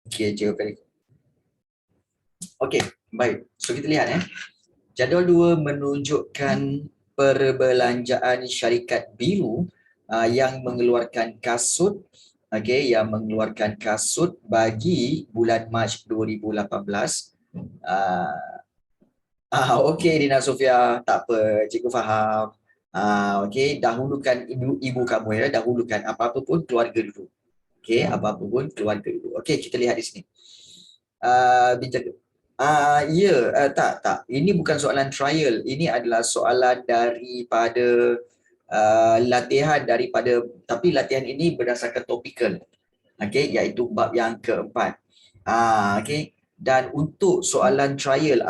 Okey, cikgu akan ikut. Okey, baik. So kita lihat Jadual 2 menunjukkan perbelanjaan syarikat biru yang mengeluarkan kasut yang mengeluarkan kasut bagi bulan Mac 2018. Okey Dina Sofia, tak apa, cikgu faham. Okey, dahulukan ibu kamu dahulukan apa-apa pun keluarga dulu. Okey, apa-apa pun keluarga dulu. Okey, kita lihat di sini. Bincang tak. Ini bukan soalan trial. Ini adalah soalan daripada latihan tapi latihan ini berdasarkan topikal. Okey, iaitu bab yang keempat. Okey. Dan untuk soalan trial,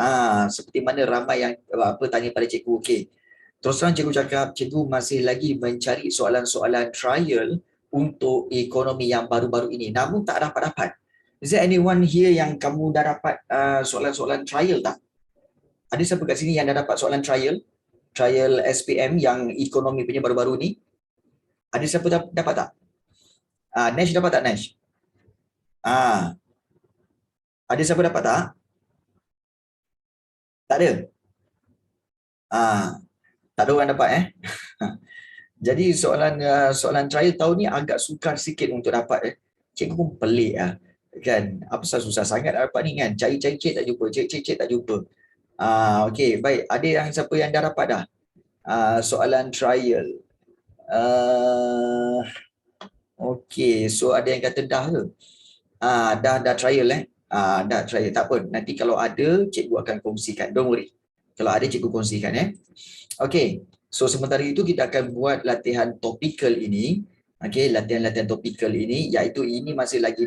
seperti mana ramai yang tanya pada cikgu. Okey. Terus terang cikgu cakap, cikgu masih lagi mencari soalan-soalan trial untuk ekonomi yang baru-baru ini. Namun tak dapat. Is there anyone here yang kamu dah dapat soalan-soalan trial tak? Ada siapa kat sini yang dah dapat soalan trial? Trial SPM yang ekonomi punya baru-baru ni? Ada siapa dapat tak? Nesh dapat tak, Nesh? Ada siapa dapat tak? Tak ada? Tak ada orang dapat Jadi soalan trial tahun ni agak sukar sikit untuk dapat Cikgu pun pelik kan. Apa susah sangat dapat ni kan? Cari-cari cek tak jumpa, cek tak jumpa. Okey, baik. Ada yang siapa yang dah dapat dah? Soalan trial. Okey, so ada yang kata dah ke? Dah trial dah trial. Tak apa. Nanti kalau ada, cikgu akan kongsikan. Don't worry. Kalau ada, cikgu kongsikan Okey. So sementara itu kita akan buat latihan topikal ini. Okey, latihan-latihan topikal ini, iaitu ini masih lagi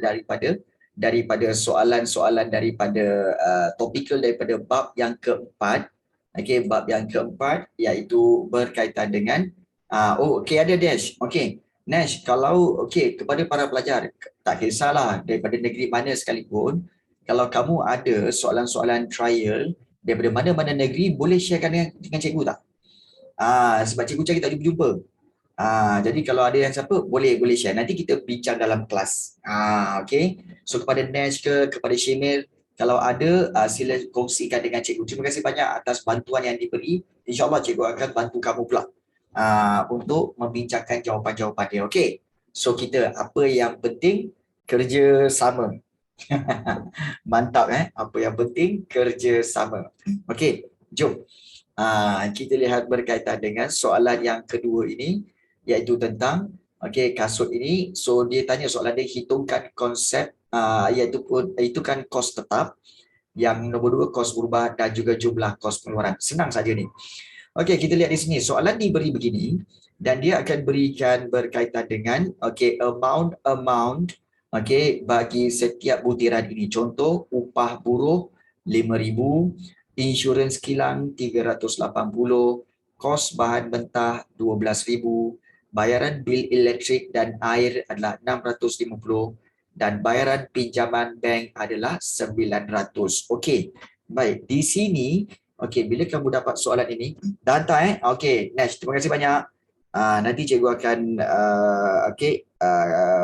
daripada soalan-soalan daripada topikal daripada bab yang keempat. Okey, bab yang keempat iaitu berkaitan dengan okey, ada Dash. Okey. Nash, kalau kepada para pelajar, tak kisahlah daripada negeri mana sekalipun, kalau kamu ada soalan-soalan trial daripada mana-mana negeri, boleh sharekan dengan cikgu tak? Sebab cikgu cari tak jumpa-jumpa. Jadi kalau ada yang siapa, boleh share. Nanti kita bincang dalam kelas. Okey. So kepada Nash ke, kepada Syemil, kalau ada sila kongsikan dengan cikgu. Terima kasih banyak atas bantuan yang diberi. InsyaAllah cikgu akan bantu kamu pula untuk membincangkan jawapan-jawapan dia. Okey. So kita apa yang penting kerja sama. Mantap Apa yang penting kerja sama. Okey, jom. Kita lihat berkaitan dengan soalan yang kedua ini, iaitu tentang kasut ini. So dia tanya soalan dia, hitungkan konsep itu kan kos tetap, yang nombor 2 kos berubah dan juga jumlah kos pengeluaran. Senang saja ni. Okey, kita lihat di sini. Soalan diberi begini dan dia akan berikan berkaitan dengan amount bagi setiap butiran ini. Contoh, upah buruh 5,000, insurans kilang 380, kos bahan mentah 12,000, bayaran bil elektrik dan air adalah 650 dan bayaran pinjaman bank adalah 900. Okey. Baik, di sini bila kamu dapat soalan ini, dah hantar Okey, Nash, terima kasih banyak. Nanti cikgu akan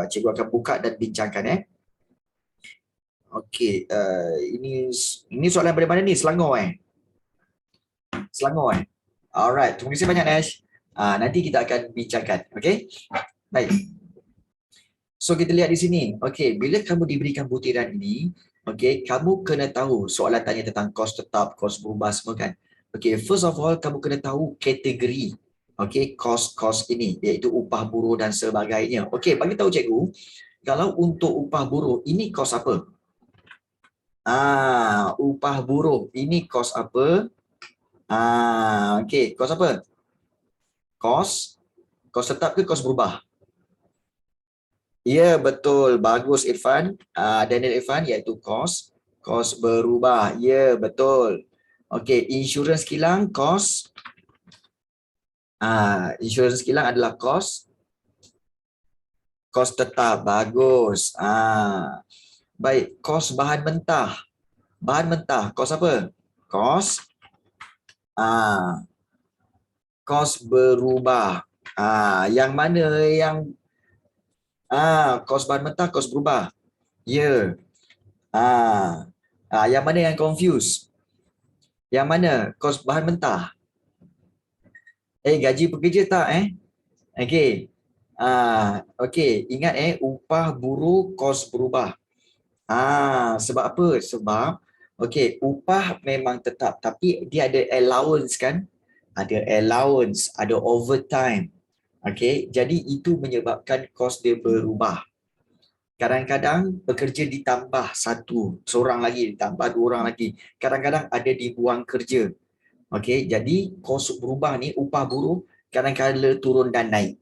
cikgu akan buka dan bincangkan Okey, ini soalan dari mana ni? Selangor Selangor Alright, terima kasih banyak Nash. Nanti kita akan bincangkan. Okey. Baik. So kita lihat di sini. Okey, bila kamu diberikan butiran ini, kamu kena tahu soalan tanya tentang kos tetap, kos berubah semua kan. Okey, first of all kamu kena tahu kategori kos-kos ini, iaitu upah buruh dan sebagainya. Okey, bagi tahu cikgu, kalau untuk upah buruh ini kos apa? Upah buruh ini kos apa? Okey, kos apa? Kos tetap ke kos berubah? Ya, betul. Bagus Irfan. Daniel Irfan, iaitu kos berubah. Ya, betul. Okey, insurans kilang kos. Insurans kilang adalah kos tetap. Bagus. Baik, kos bahan mentah. Bahan mentah, kos apa? Kos berubah. Yang mana yang kos bahan mentah, kos berubah? Ya. Ah, yang mana yang confused? Yang mana? Kos bahan mentah. Gaji pekerja tak Okey. Okey, ingat upah buruh kos berubah. Sebab apa? Sebab okey, upah memang tetap tapi dia ada allowance kan? Ada allowance, ada overtime. Okey, jadi itu menyebabkan kos dia berubah. Kadang-kadang bekerja ditambah satu, seorang lagi ditambah dua orang lagi. Kadang-kadang ada dibuang kerja. Okey, jadi kos berubah ni upah buruh kadang-kadang turun dan naik.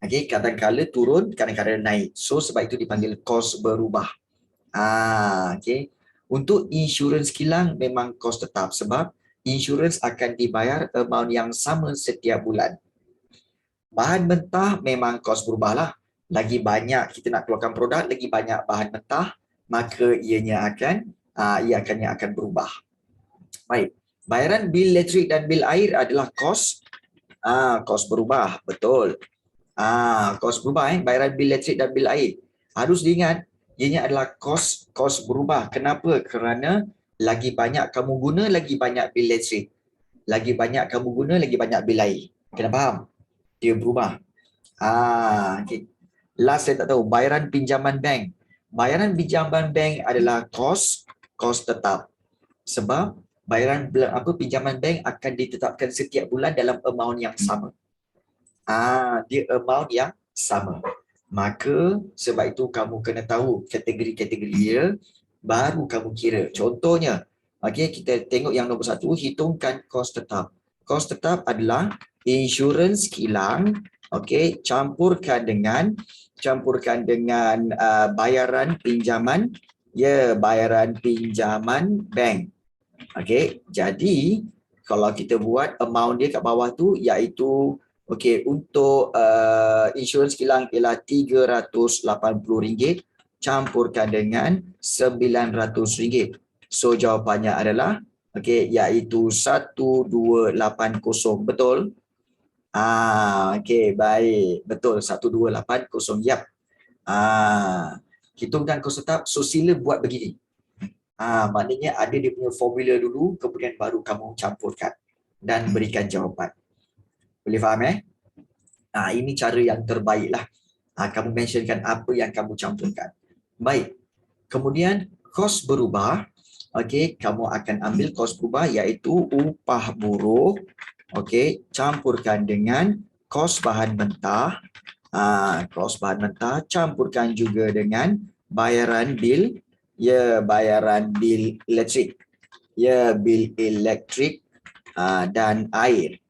Okey, kadang-kadang turun, kadang-kadang naik. So sebab itu dipanggil kos berubah. Okey. Untuk insurans kilang memang kos tetap sebab insurans akan dibayar amount yang sama setiap bulan. Bahan mentah memang kos berubahlah. Lagi banyak kita nak keluarkan produk, lagi banyak bahan mentah, maka ia akan berubah. Baik. Bayaran bil elektrik dan bil air adalah kos kos berubah, betul. Kos berubah bayaran bil elektrik dan bil air. Harus diingat, ianya adalah kos berubah. Kenapa? Kerana lagi banyak kamu guna, lagi banyak bil elektrik. Lagi banyak kamu guna, lagi banyak bil air. Kena faham? Dia berubah. Okay. Last saya tak tahu, bayaran pinjaman bank. Bayaran pinjaman bank adalah kos tetap. Sebab bayaran pinjaman bank akan ditetapkan setiap bulan dalam amount yang sama. Dia amount yang sama. Maka sebab itu kamu kena tahu kategori-kategori dia, baru kamu kira. Contohnya, kita tengok yang nombor 1, hitungkan kos tetap. Kos tetap adalah insurans kilang, campurkan dengan bayaran pinjaman, bayaran pinjaman bank. Jadi kalau kita buat amount dia kat bawah tu iaitu untuk insurans kilang ialah RM380 campurkan dengan RM900. So jawapannya adalah iaitu 1280. Betul? Baik. Betul, 1280. Yap. Hitungkan kos tetap. So sila buat begini. Maknanya ada dia punya formula dulu, kemudian baru kamu campurkan dan berikan jawapan. Boleh faham ini cara yang terbaik lah. Kamu mentionkan apa yang kamu campurkan. Baik. Kemudian kos berubah. Kamu akan ambil kos berubah iaitu upah buruh. Campurkan dengan kos bahan mentah. Kos bahan mentah campurkan juga dengan bayaran bil. Bayaran bil elektrik. Bil elektrik dan air.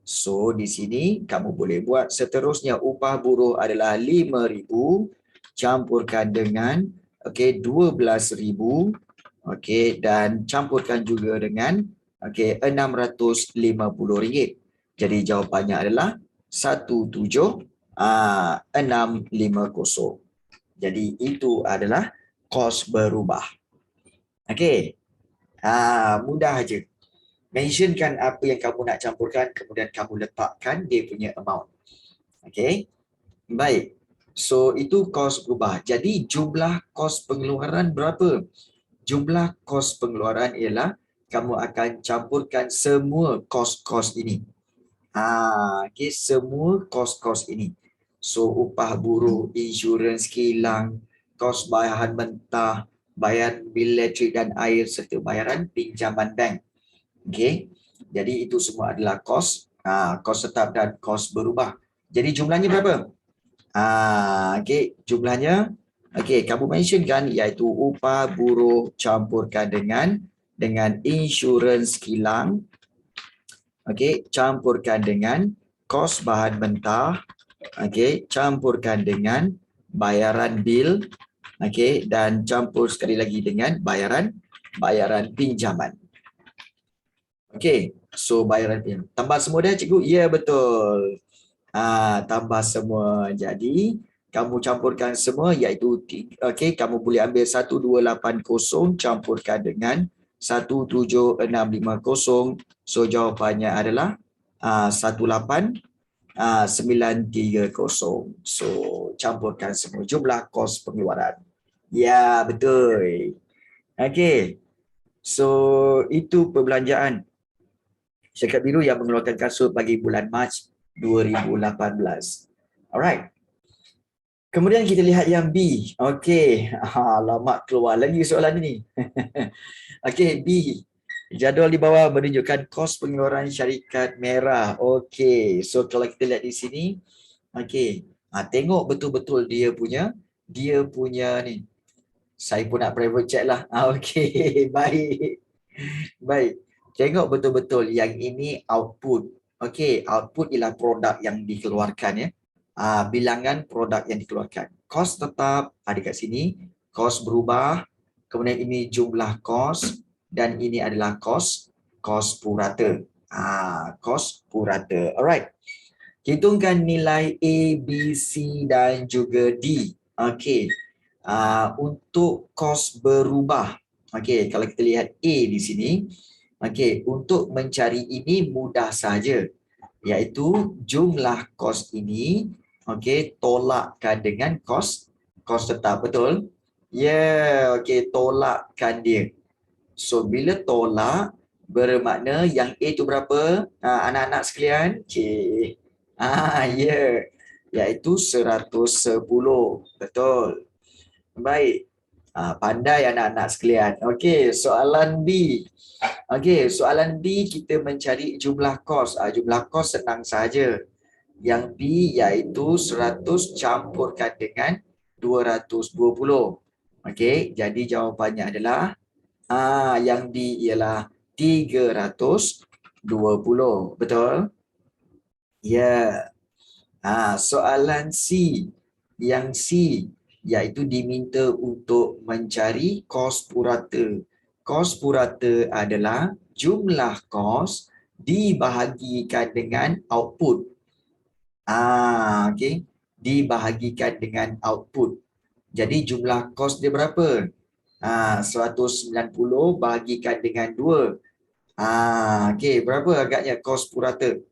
So di sini kamu boleh buat seterusnya. Upah buruh adalah RM5,000 campurkan dengan RM12,000 dan campurkan juga dengan RM650. Jadi jawapannya adalah 17,650. Jadi itu adalah kos berubah. Mudah aja. Mentionkan apa yang kamu nak campurkan, kemudian kamu letakkan dia punya amount. Baik. So itu kos berubah. Jadi jumlah kos pengeluaran berapa? Jumlah kos pengeluaran ialah kamu akan campurkan semua kos-kos ini. Semua kos-kos ini. So upah buruh, insurans kilang, kos bahan mentah, bayaran bil elektrik dan air serta bayaran pinjaman bank. Jadi itu semua adalah kos tetap dan kos berubah. Jadi jumlahnya berapa? Jumlahnya kamu mentionkan iaitu upah buruh campurkan dengan insurans kilang. Campurkan dengan kos bahan mentah. Campurkan dengan bayaran bil. Dan campur sekali lagi dengan bayaran pinjaman. So bayaran pinjaman. Tambah semua dah cikgu? Ya, betul. Tambah semua. Jadi kamu campurkan semua iaitu kamu boleh ambil 1280 campurkan dengan 17650. So jawapannya adalah 18930. So campurkan semua jumlah kos pengeluaran. Ya, betul. Okey. So, itu perbelanjaan syarikat biru yang mengeluarkan kasut bagi bulan Mac 2018. Alright. Kemudian kita lihat yang B. Okey. Lama keluar lagi soalan ini. Okey, B. Jadual di bawah menunjukkan kos pengeluaran syarikat merah. Okey. So, kalau kita lihat di sini, okey. Tengok betul-betul dia punya ni. Saya pun nak private check lah. Okey, baik. Baik. Tengok betul-betul yang ini output. Okey, output ialah produk yang dikeluarkan ya. Bilangan produk yang dikeluarkan. Kos tetap ada kat sini, kos berubah, kemudian ini jumlah kos dan ini adalah kos purata. Kos purata. Alright. Hitungkan nilai A, B, C dan juga D. Okey. Untuk kos berubah. Okey, kalau kita lihat A di sini, okey, untuk mencari ini mudah saja, iaitu jumlah kos ini, okey, tolakkan dengan kos tetap, betul? Ya, okey, tolakkan dia. So bila tolak bermakna yang A tu berapa? Anak-anak sekalian? Okey. Ya. Iaitu 110. Betul. Baik. Pandai anak-anak sekalian. Okey, soalan B. Okey, soalan B kita mencari jumlah kos. Jumlah kos senang saja. Yang B iaitu 100 campurkan dengan 220. Okey, jadi jawapannya adalah yang D ialah 320. Betul? Ya. Soalan C. Yang C iaitu diminta untuk mencari kos purata. Kos purata adalah jumlah kos dibahagikan dengan output. Okey. Dibahagikan dengan output. Jadi jumlah kos dia berapa? 190 bahagikan dengan 2. Okey, berapa agaknya kos purata?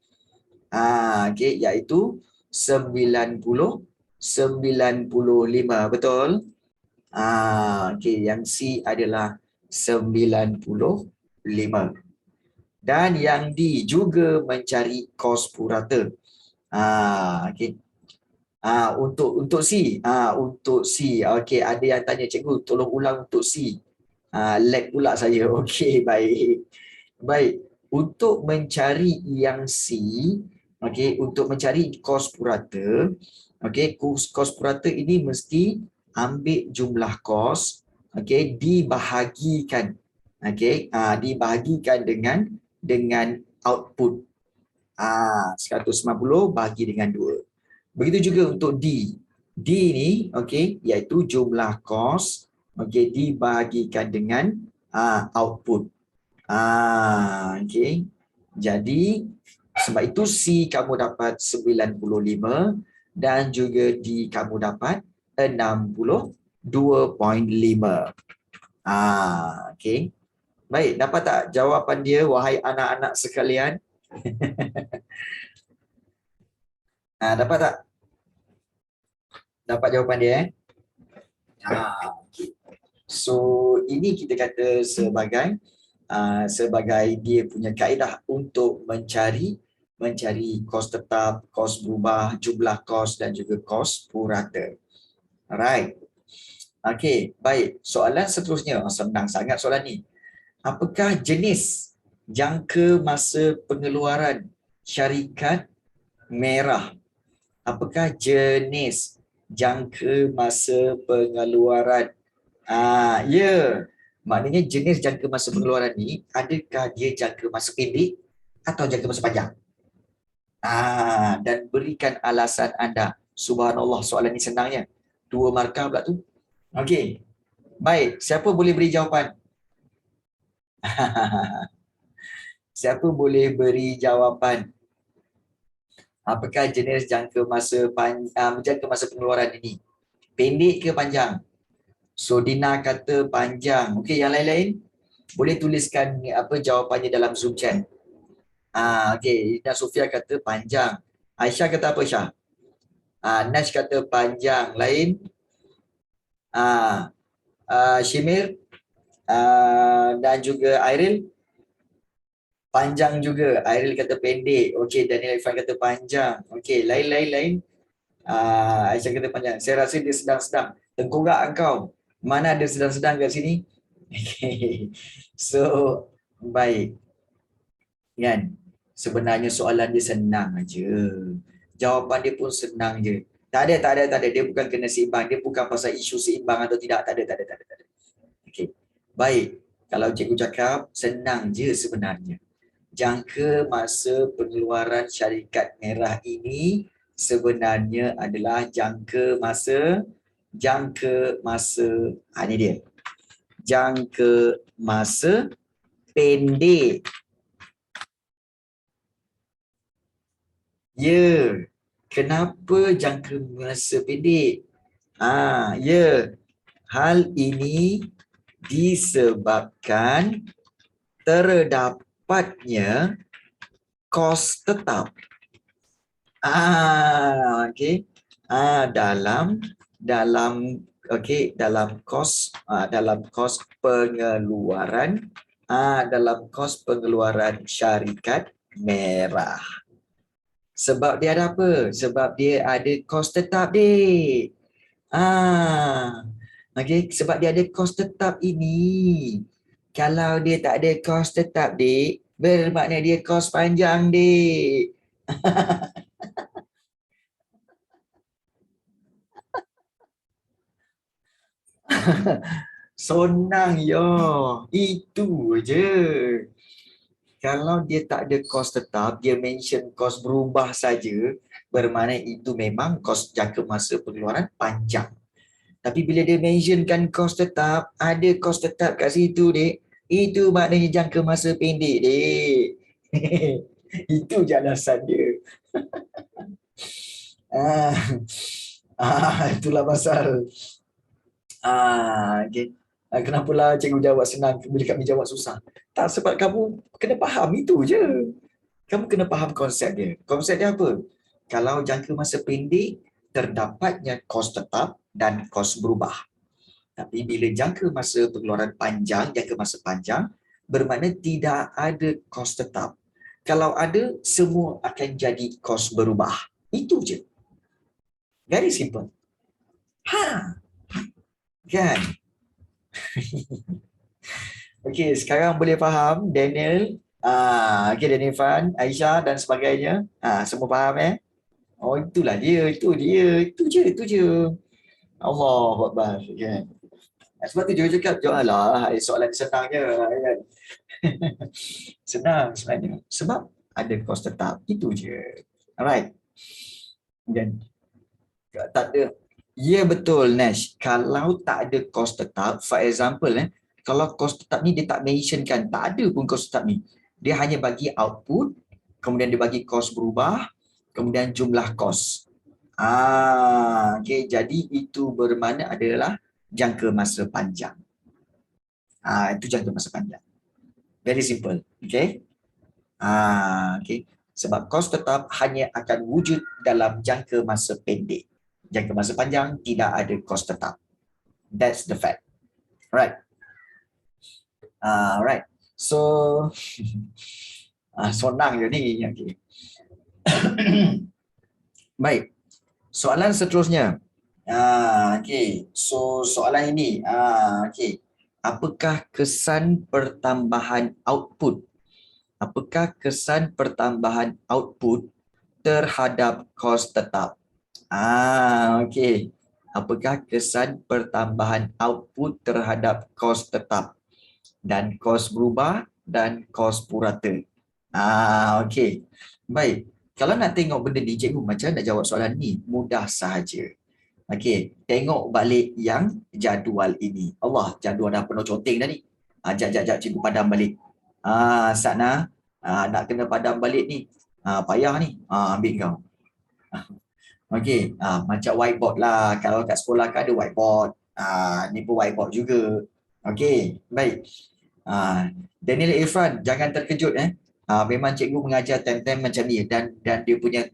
Okey, iaitu 95, betul? Okey, yang C adalah 95. Dan yang D juga mencari kos purata. Okey. Untuk C, untuk C. Okey, ada yang tanya, cikgu tolong ulang untuk C. Lag pula saya. Okey, baik. Baik, untuk mencari yang C, okey, untuk mencari kos purata, okey, kos purata ini mesti ambil jumlah kos, okey, dibahagikan. Okey, dibahagikan dengan output. 190 bahagi dengan 2. Begitu juga untuk D. D ni, okey, iaitu jumlah kos, okey, dibahagikan dengan output. Okey. Jadi sebab itu C kamu dapat 95 dan juga D kamu dapat 62.5. Okey. Baik, dapat tak jawapan dia wahai anak-anak sekalian? Dapat tak? Dapat jawapan dia okay. So ini kita kata sebagai dia punya kaedah untuk mencari kos tetap, kos berubah, jumlah kos dan juga kos purata. Alright. Okey, baik. Soalan seterusnya, senang sangat soalan ni. Apakah jenis jangka masa pengeluaran syarikat merah? Apakah jenis jangka masa pengeluaran? Ya. Maknanya jenis jangka masa pengeluaran ni, adakah dia jangka masa pendek atau jangka masa panjang? Dan berikan alasan anda. Subhanallah, soalan ni senangnya. 2 markah pula tu. Okey. Baik, siapa boleh beri jawapan? Siapa boleh beri jawapan? Apakah jenis jangka masa pengeluaran ini? Pendek ke panjang? So Dina kata panjang. Okey, yang lain-lain boleh tuliskan jawapannya dalam Zoom chat. Okey, Dina Sofia kata panjang. Aisyah kata apa, Aisyah? Nash kata panjang. Lain? Shimir dan juga Airil. Panjang juga. Airil kata pendek. Okey, Daniel Irfan kata panjang. Okey, lain. Aisyah kata panjang. Saya rasa dia sedang-sedang. Tengkorak kau. Mana ada sedang-sedang kat sini? Okay. So, baik. Kan? Sebenarnya soalan dia senang aja. Jawapan dia pun senang je. Tak ada. Dia bukan kena seimbang. Dia bukan pasal isu seimbang atau tidak. Tak ada. Okey. Baik. Kalau cikgu cakap, senang je sebenarnya. Jangka masa pengeluaran syarikat merah ini sebenarnya adalah jangka masa ini dia. Jangka masa pendek. Ya. Kenapa jangka masa pendek? Ya. Hal ini disebabkan terdapatnya kos tetap. Okey. Dalam kos pengeluaran syarikat merah. Sebab dia ada apa? Sebab dia ada kos tetap, dik. Okey, sebab dia ada kos tetap ini. Kalau dia tak ada kos tetap, dik, bermakna dia kos panjang, dik. Sonang yo. Itu je. Kalau dia tak ada kos tetap, dia mention kos berubah saja, bermakna itu memang kos jangka masa pengeluaran panjang. Tapi bila dia mentionkan kos tetap, ada kos tetap kat situ, dek. Itu maknanya jangka masa pendek, dek. Itu je alasan dia. Ah, itulah pasal. Okay. Kenapalah cikgu jawab senang bila kami jawab susah? Tak, sebab kamu kena faham itu je. Kamu kena faham konsep dia. Konsep dia apa? Kalau jangka masa pendek, terdapatnya kos tetap dan kos berubah. Tapi bila jangka masa pengeluaran panjang, jangka masa panjang, bermakna tidak ada kos tetap. Kalau ada, semua akan jadi kos berubah. Itu je. Very simple. Kan? Okey, sekarang boleh faham Daniel, okey, Daniel Fan, Aisyah dan sebagainya. Semua faham Oh, itulah dia, itu je. Allahu Akbar, kan. Sebab tu dia cakap, janganlah soalan senangnya, kan. Senang sebenarnya. Sebab ada kos tetap, itu je. Alright. Dan tak ada. Ya, betul, Nash. Kalau tak ada kos tetap, for example, kalau kos tetap ni dia tak mentionkan, tak ada pun kos tetap ni. Dia hanya bagi output, kemudian dia bagi kos berubah, kemudian jumlah kos. Okay, jadi itu bermakna adalah jangka masa panjang. Itu jangka masa panjang. Very simple. Okay. Okay. Sebab kos tetap hanya akan wujud dalam jangka masa pendek. Jangka masa panjang tidak ada kos tetap. That's the fact. Right. Right. So, sonang je ni. Okay. Baik. Soalan seterusnya. Okay. So, soalan ini. Okay. Apakah kesan pertambahan output? Apakah kesan pertambahan output terhadap kos tetap? Okey. Apakah kesan pertambahan output terhadap kos tetap dan kos berubah dan kos purata? Okey. Baik. Kalau nak tengok benda ni, cikgu macam nak jawab soalan ni? Mudah sahaja. Okey, tengok balik yang jadual ini. Allah, jadual dah penuh conteng dah ni. Jap, cikgu padam balik. Sana, nak kena padam balik ni. Payah ni. Ambil kau. Okey, macam whiteboard lah. Kalau kat sekolah kan ada whiteboard. Ni pun whiteboard juga. Okey, baik. Daniel Irfan, jangan terkejut memang cikgu mengajar time-time macam ni dan dia punya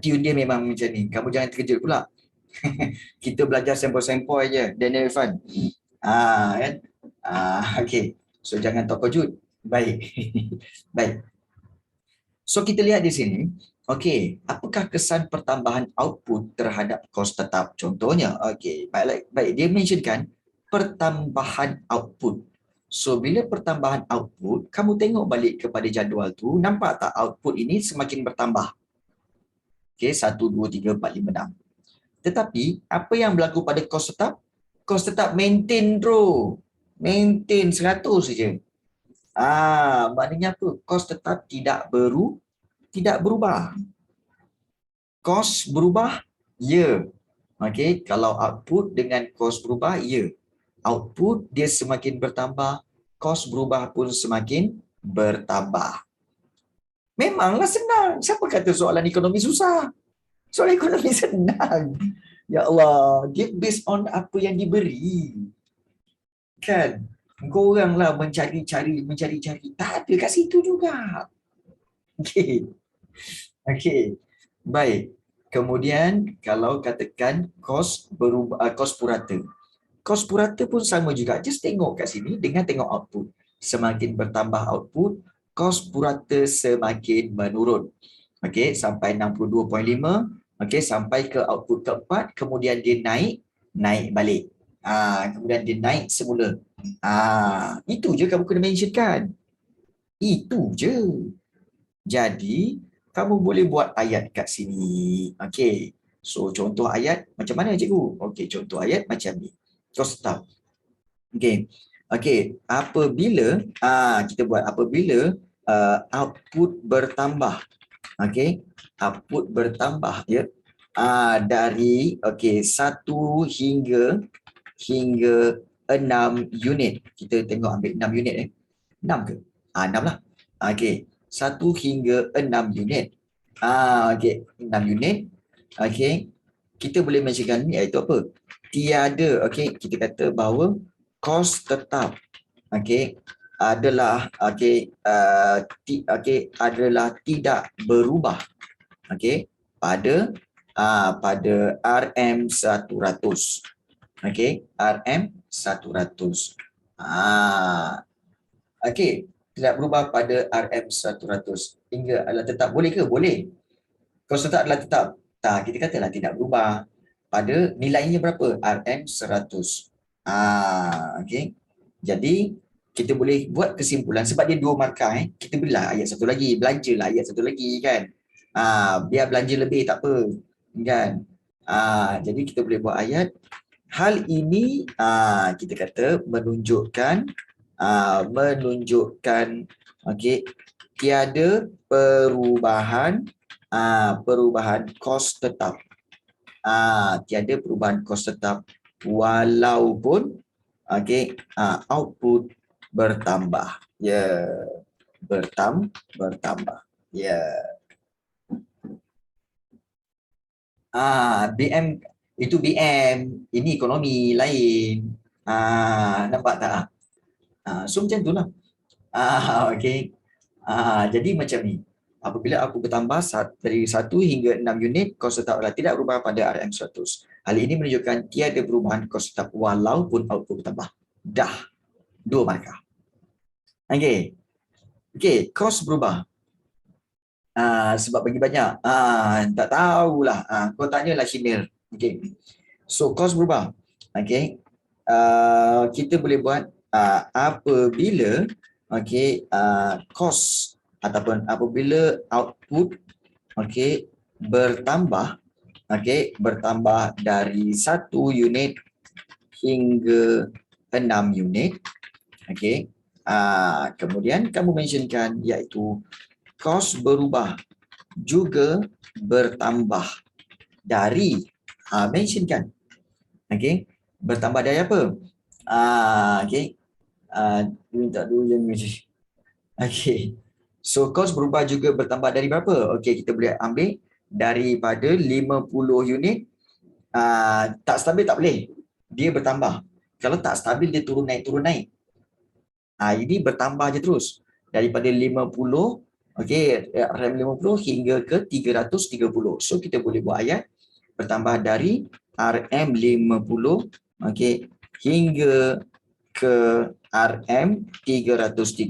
tune dia memang macam ni. Kamu jangan terkejut pula. Kita belajar sempoi-sempoi je, Daniel Irfan. Kan? Okey. So jangan terkejut. Baik. Baik. So kita lihat di sini, okey, apakah kesan pertambahan output terhadap kos tetap? Contohnya, okey, baik, dia mentionkan pertambahan output. So bila pertambahan output, kamu tengok balik kepada jadual tu, nampak tak output ini semakin bertambah? Okey, 1 2 3 4 5 6. Tetapi apa yang berlaku pada kos tetap? Kos tetap maintain terus. Maintain 100 saja. Maknanya apa? Kos tetap tidak berubah. Kos berubah? Ya. Okey, kalau output dengan kos berubah, ya. Output dia semakin bertambah, kos berubah pun semakin bertambah. Memanglah senang. Siapa kata soalan ekonomi susah? Soalan ekonomi senang. Ya Allah, dia based on apa yang diberi. Kan? Koranglah mencari-cari. Tak ada kat situ juga. Okey. Okey. Baik. Kemudian kalau katakan kos berubah, kos purata. Kos purata pun sama juga. Just tengok kat sini dengan tengok output. Semakin bertambah output, kos purata semakin menurun. Okey, sampai 62.5. Okey, sampai ke output keempat, kemudian dia naik balik. Kemudian dia naik semula. Itu je kamu kena mentionkan. Itu je. Jadi, kamu boleh buat ayat kat sini. Okey. So, contoh ayat macam mana cikgu? Okey, contoh ayat macam ni. Kau tahu. Okey. Okey, apabila kita buat apabila output bertambah. Okey. Output bertambah ya. Dari 1 hingga 6 unit. Kita tengok ambil 6 unit 6 ke? 6 lah. Okey. 1 hingga 6 unit. Okey, 6 unit. Okey. Kita boleh mentionkan ni iaitu apa? Tiada, okey, kita kata bahawa kos tetap adalah adalah tidak berubah pada RM100. RM100. Tidak berubah pada RM100 hingga adalah tetap. Boleh ke? Boleh. Kos tetap adalah tetap. Kita katalah tidak berubah pada nilainya berapa? RM100. Jadi kita boleh buat kesimpulan sebab dia 2 markah kita berilah ayat satu lagi, belanjalah ayat satu lagi kan. Biar belanja lebih tak apa kan. Jadi kita boleh buat ayat hal ini kita kata menunjukkan tiada perubahan kos tetap. Tiada perubahan kos tetap walaupun output bertambah. Bertambah. BM itu BM, ini ekonomi lain. Nampak tak? So macam itulah. Okey. Jadi macam ni. Apabila aku bertambah dari 1 hingga 6 unit, kos tetap tidak berubah pada RM100. Hal ini menunjukkan tiada perubahan kos tetap walaupun output bertambah. Dah. 2 markah. Okey. Kos berubah. Sebab bagi banyak. Tak tahulah. Kau tanyalah Syinil. Okey. So, kos berubah. Okey. Kita boleh buat apabila kos ataupun apabila output bertambah dari 1 unit hingga 6 unit. Kemudian kamu mentionkan iaitu kos berubah juga bertambah dari mentionkan bertambah dari apa? Minta dulu yang ni. So kos berubah juga bertambah dari berapa? Kita boleh ambil daripada 50 unit. Tak stabil tak boleh. Dia bertambah. Kalau tak stabil dia turun naik. Ini bertambah je terus. Daripada 50 RM50 hingga ke 330. So kita boleh buat ayat bertambah dari RM50 hingga ke RM 330.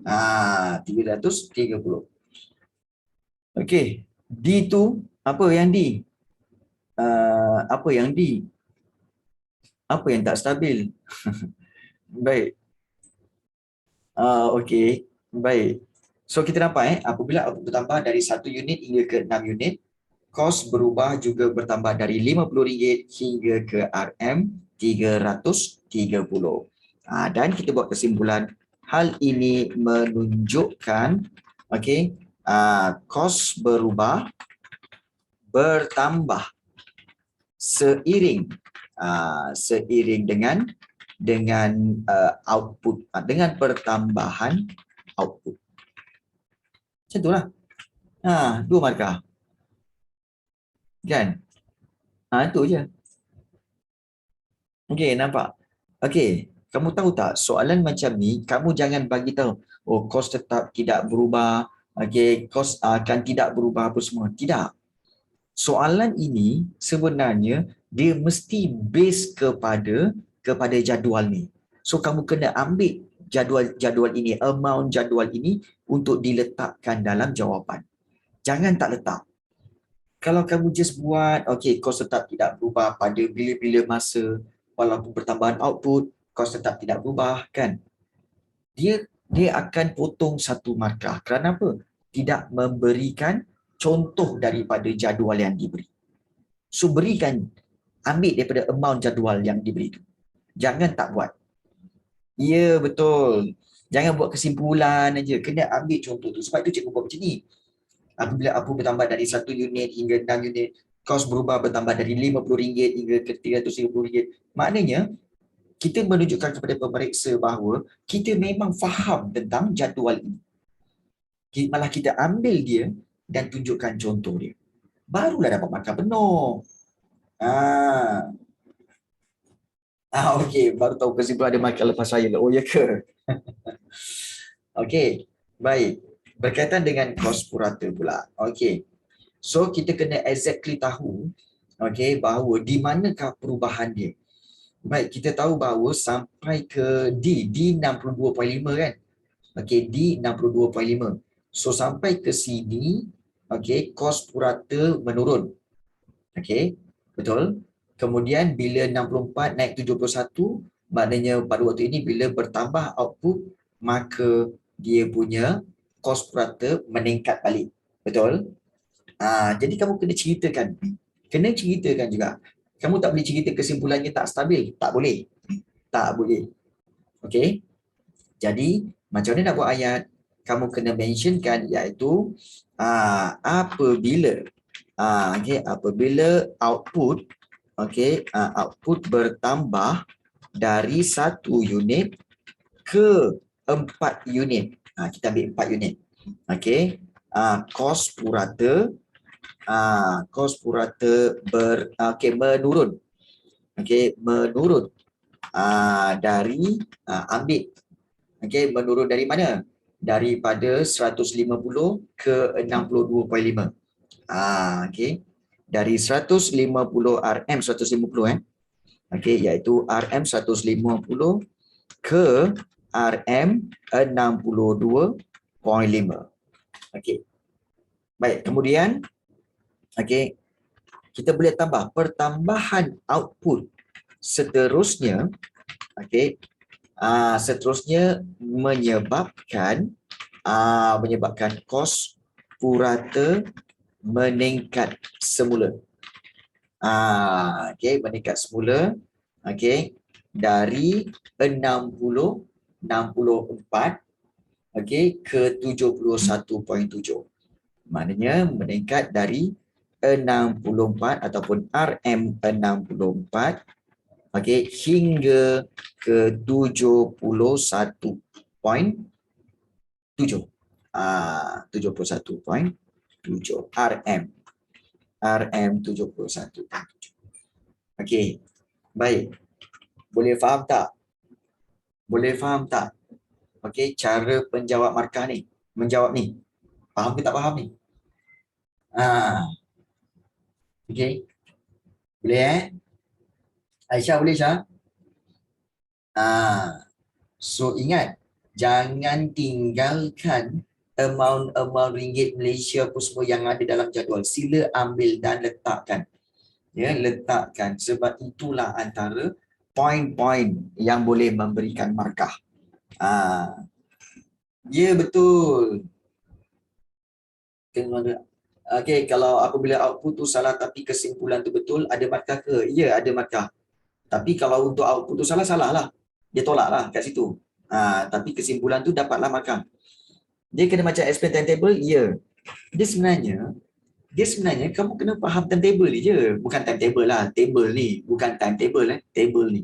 330. Okey. D tu apa yang D? Apa yang D? Apa yang tak stabil? Baik. Okey. Baik. So kita nampak apabila output bertambah dari 1 unit hingga ke 6 unit, kos berubah juga bertambah dari RM50 hingga ke RM330. Dan kita buat kesimpulan, hal ini menunjukkan kos bertambah seiring dengan output, dengan pertambahan output. Macam itulah. 2 markah. Kan? Itu je. Okey, nampak? Okey, kamu tahu tak, soalan macam ni, kamu jangan bagi tahu, oh, kos tetap tidak berubah, okey, kos akan tidak berubah apa semua. Tidak. Soalan ini sebenarnya dia mesti base kepada jadual ni. So kamu kena ambil jadual ini, amount jadual ini untuk diletakkan dalam jawapan. Jangan tak letak. Kalau kamu just buat, okey, kos tetap tidak berubah pada bila-bila masa, walaupun pertambahan output, kos tetap tidak berubah, kan? Dia akan potong 1 markah. Kerana apa? Tidak memberikan contoh daripada jadual yang diberi. So berikan, ambil daripada amount jadual yang diberi itu. Jangan tak buat. Ya, betul. Jangan buat kesimpulan aja. Kena ambil contoh tu. Sebab itu cikgu buat macam ni. Apabila apa bertambah dari 1 unit hingga 6 unit, kos berubah bertambah dari RM50 hingga ke RM330. Maknanya, kita menunjukkan kepada pemeriksa bahawa kita memang faham tentang jadual ini. Malah kita ambil dia dan tunjukkan contoh dia. Barulah dapat markah penuh. Okey, baru tahu kesimpulan ada markah lepas saya. Oh, ya ke? Okey, baik. Berkaitan dengan kos purata pula. Okey. So, kita kena exactly tahu bahawa di manakah perubahan dia. Baik, kita tahu bahawa sampai ke D 62.5 kan? Okey, D 62.5. So, sampai ke sini, kos purata menurun. Okey, betul? Kemudian bila 64 naik 71, maknanya pada waktu ini bila bertambah output, maka dia punya kos purata meningkat balik. Betul? Jadi kamu kena ceritakan. Kena ceritakan juga. Kamu tak boleh cerita kesimpulannya tak stabil. Tak boleh. Tak boleh. Okey? Jadi, macam mana nak buat ayat? Kamu kena mentionkan iaitu apabila apabila output output bertambah dari 1 unit ke 4 unit. Kita ambil 4 unit. Kos purata menurun. Menurun dari ambil. Menurun dari mana? Daripada 150 ke 62.5. Dari 150 RM 150 iaitu RM 150 ke RM 62.5. Baik, kemudian kita boleh tambah pertambahan output seterusnya seterusnya menyebabkan kos purata meningkat semula. Meningkat semula dari 64 ke 71.7. Maknanya meningkat dari 64 ataupun RM 64 hingga ke 71.7. 71.7 RM 71.7. Baik. Boleh faham tak? Cara penjawab markah ni, menjawab ni. Faham ke tak faham ni? Boleh Aisyah boleh Syah? So ingat, jangan tinggalkan amount ringgit Malaysia pun semua yang ada dalam jadual. Sila ambil dan letakkan. Ya, letakkan. Sebab itulah antara poin-poin yang boleh memberikan markah. Ya, betul. Okey, kalau apabila output tu salah tapi kesimpulan tu betul, ada markah ke? Ya, ada markah. Tapi kalau untuk output tu salah, salah lah. Dia tolak lah kat situ. Tapi kesimpulan tu dapatlah markah. Dia kena macam explain timetable, ya. Dia sebenarnya, kamu kena faham timetable ni je. Bukan timetable lah, table ni. Bukan timetable table ni.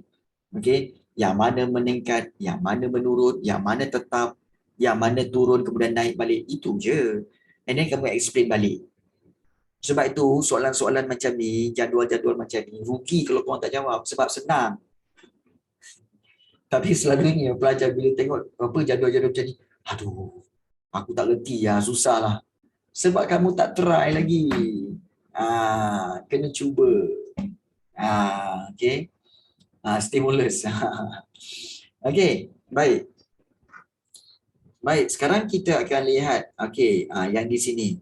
Okey, yang mana meningkat, yang mana menurun, yang mana tetap, yang mana turun kemudian naik balik. Itu je. And then kamu explain balik. Sebab itu soalan-soalan macam ni, jadual-jadual macam ni, rugi kalau korang tak jawab sebab senang. Tapi selalunya pelajar bila tengok apa jadual-jadual macam ni, aduh, aku tak reti lah, susah lah. Sebab kamu tak try lagi. Kena cuba. Okay. Stimulus. Okay, baik. Baik, sekarang kita akan lihat yang di sini,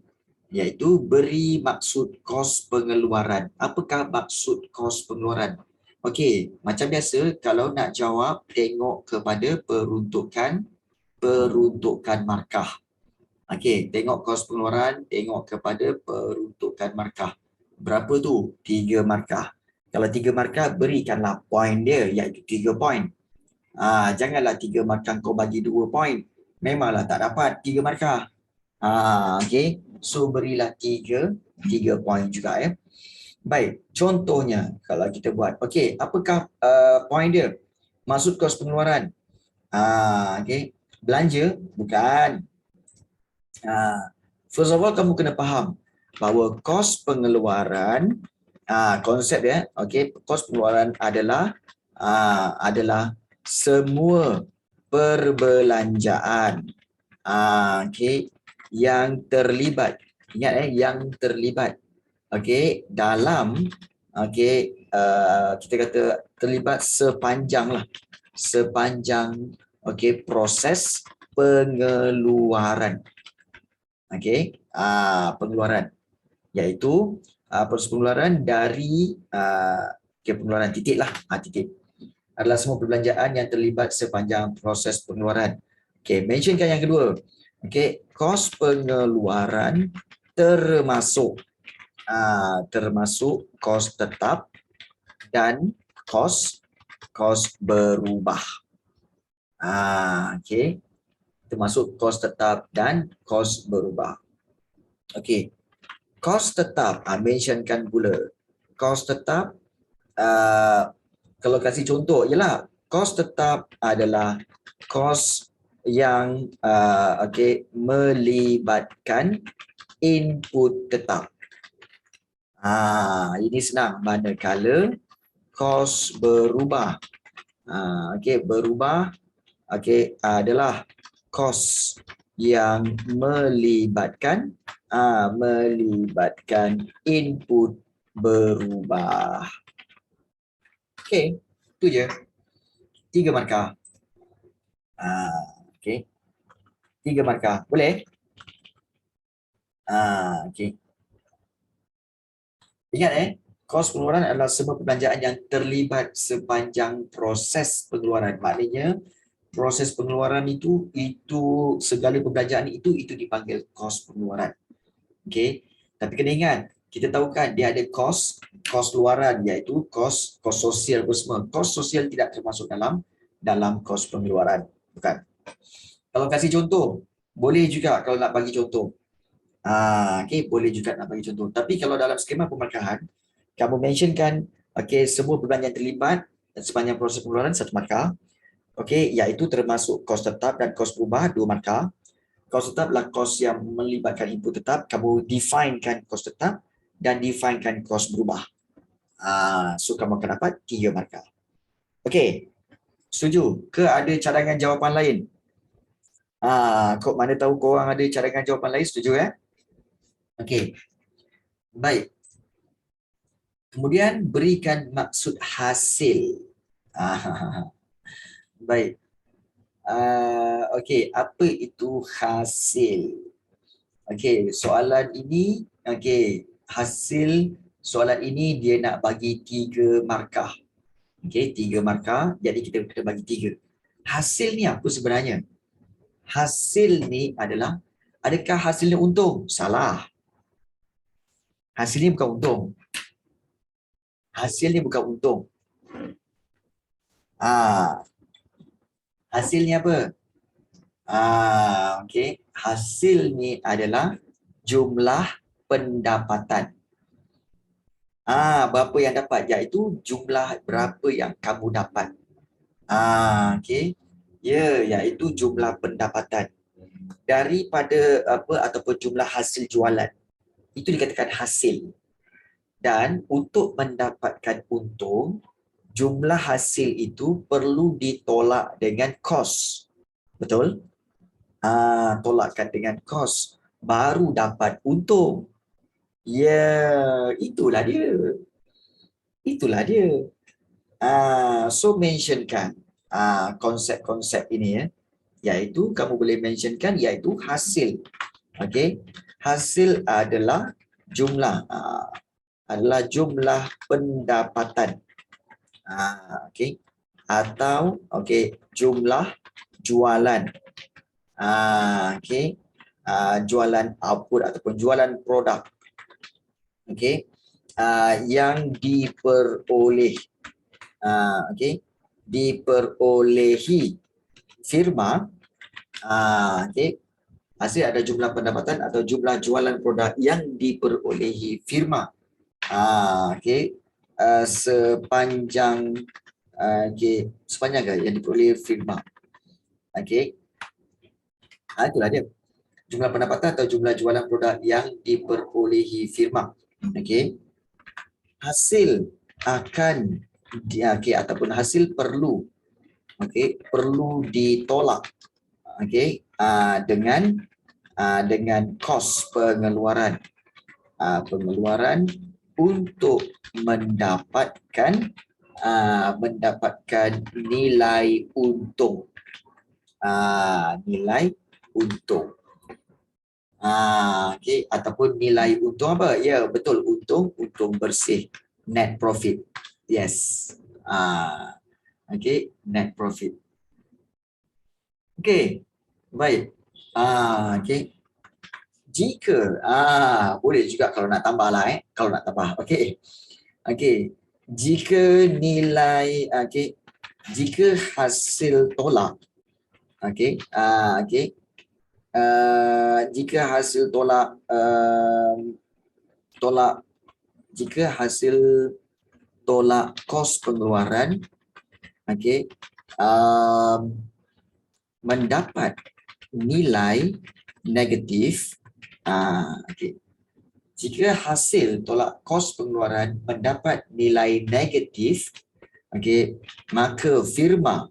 iaitu beri maksud kos pengeluaran. Apakah maksud kos pengeluaran? Okey, macam biasa kalau nak jawab tengok kepada peruntukan markah. Okey, tengok kos pengeluaran, tengok kepada peruntukan markah. Berapa tu? 3 markah. Kalau 3 markah, berikanlah poin dia, iaitu 3 poin. Janganlah 3 markah kau bagi 2 poin. Memanglah tak dapat 3 markah. Okey. So berilah 3 poin juga ya. Baik, contohnya kalau kita buat. Okey, apakah poin dia? Maksud kos pengeluaran. Okey. Belanja bukan. First of all kamu kena faham bahawa kos pengeluaran konsep dia, okey, kos pengeluaran adalah semua perbelanjaan okey yang terlibat, ingat yang terlibat okey dalam kita kata terlibat sepanjang okey proses pengeluaran. Okey, pengeluaran iaitu proses pengeluaran dari pengeluaran titik lah, titik adalah semua perbelanjaan yang terlibat sepanjang proses pengeluaran. Okey, mentionkan yang kedua. Okey, kos pengeluaran termasuk kos tetap dan kos berubah. Okey, termasuk kos tetap dan kos berubah. Okey, kos tetap mentionkan pula. Kos tetap kalau kasih contoh ialah kos tetap adalah kos yang melibatkan input tetap. Ini senang, manakala kos berubah. Berubah adalah kos yang melibatkan input berubah. Okey, itu je. 3 markah. Okey. 3 markah. Boleh? Okey. Ingat kos pengeluaran adalah semua perbelanjaan yang terlibat sepanjang proses pengeluaran. Maknanya proses pengeluaran itu segala perbelanjaan itu dipanggil kos pengeluaran. Okey. Tapi kena ingat, kita tahu kan dia ada kos luaran iaitu kos sosial semua. Kos sosial tidak termasuk dalam kos pengeluaran. Bukan. Kalau kasih contoh, boleh juga kalau nak bagi contoh. Okey, boleh juga nak bagi contoh. Tapi kalau dalam skema pemarkahan, kamu mentionkan semua perbelanjaan terlibat sepanjang proses pengeluaran 1 markah. Okey, iaitu termasuk kos tetap dan kos berubah 2 markah. Kos tetap adalah kos yang melibatkan input tetap. Kamu definekan kos tetap dan definekan kos berubah. So kamu akan dapat 3 markah. Okey, setuju ke ada cadangan jawapan lain? Kok mana tahu korang ada cadangan jawapan lain, setuju ya? Okey, baik. Kemudian berikan maksud hasil. Baik. Okey, apa itu hasil? Okey, soalan ini, okey, hasil soalan ini dia nak bagi 3 markah. Okey, 3 markah, jadi kita kena bagi 3. Hasil ni apa sebenarnya? Hasil ni adalah, adakah hasilnya untung? Salah. Hasil ni bukan untung. Hasil ni bukan untung. Hasil ni apa? Okey, hasil ni adalah jumlah pendapatan. Berapa yang dapat, iaitu jumlah berapa yang kamu dapat. Okey. Ya, iaitu jumlah pendapatan daripada apa ataupun jumlah hasil jualan. Itu dikatakan hasil. Dan untuk mendapatkan untung, jumlah hasil itu perlu ditolak dengan kos. Betul? Tolakkan dengan kos, baru dapat untung. Ya, itulah dia. Itulah dia. So mentionkan konsep-konsep ini ya. Iaitu kamu boleh mentionkan iaitu hasil. Okey. Hasil adalah jumlah pendapatan. Okey. Atau okey, jumlah jualan. Okey. Jualan output ataupun jualan produk. Okey. Yang diperoleh. Okey. Diperolehi firma. Okey. Hasil ada jumlah pendapatan atau jumlah jualan produk yang diperolehi firma. Okey. Sepanjang okey, sepanjang yang diperolehi firma. Okey. Itulah dia. Jumlah pendapatan atau jumlah jualan produk yang diperolehi firma. Okey. Hasil akan okey, ataupun hasil perlu perlu ditolak dengan kos pengeluaran untuk mendapatkan nilai untung. Nilai untung. Ataupun nilai untung apa? Ya, betul, untung bersih, net profit. Yes. Net profit. Baik. Jika boleh juga kalau nak tambah lah kalau nak tambah. Jika nilai jika hasil tolak jika hasil tolak kos pengeluaran mendapat nilai negatif. Jika hasil tolak kos pengeluaran mendapat nilai negatif, maka firma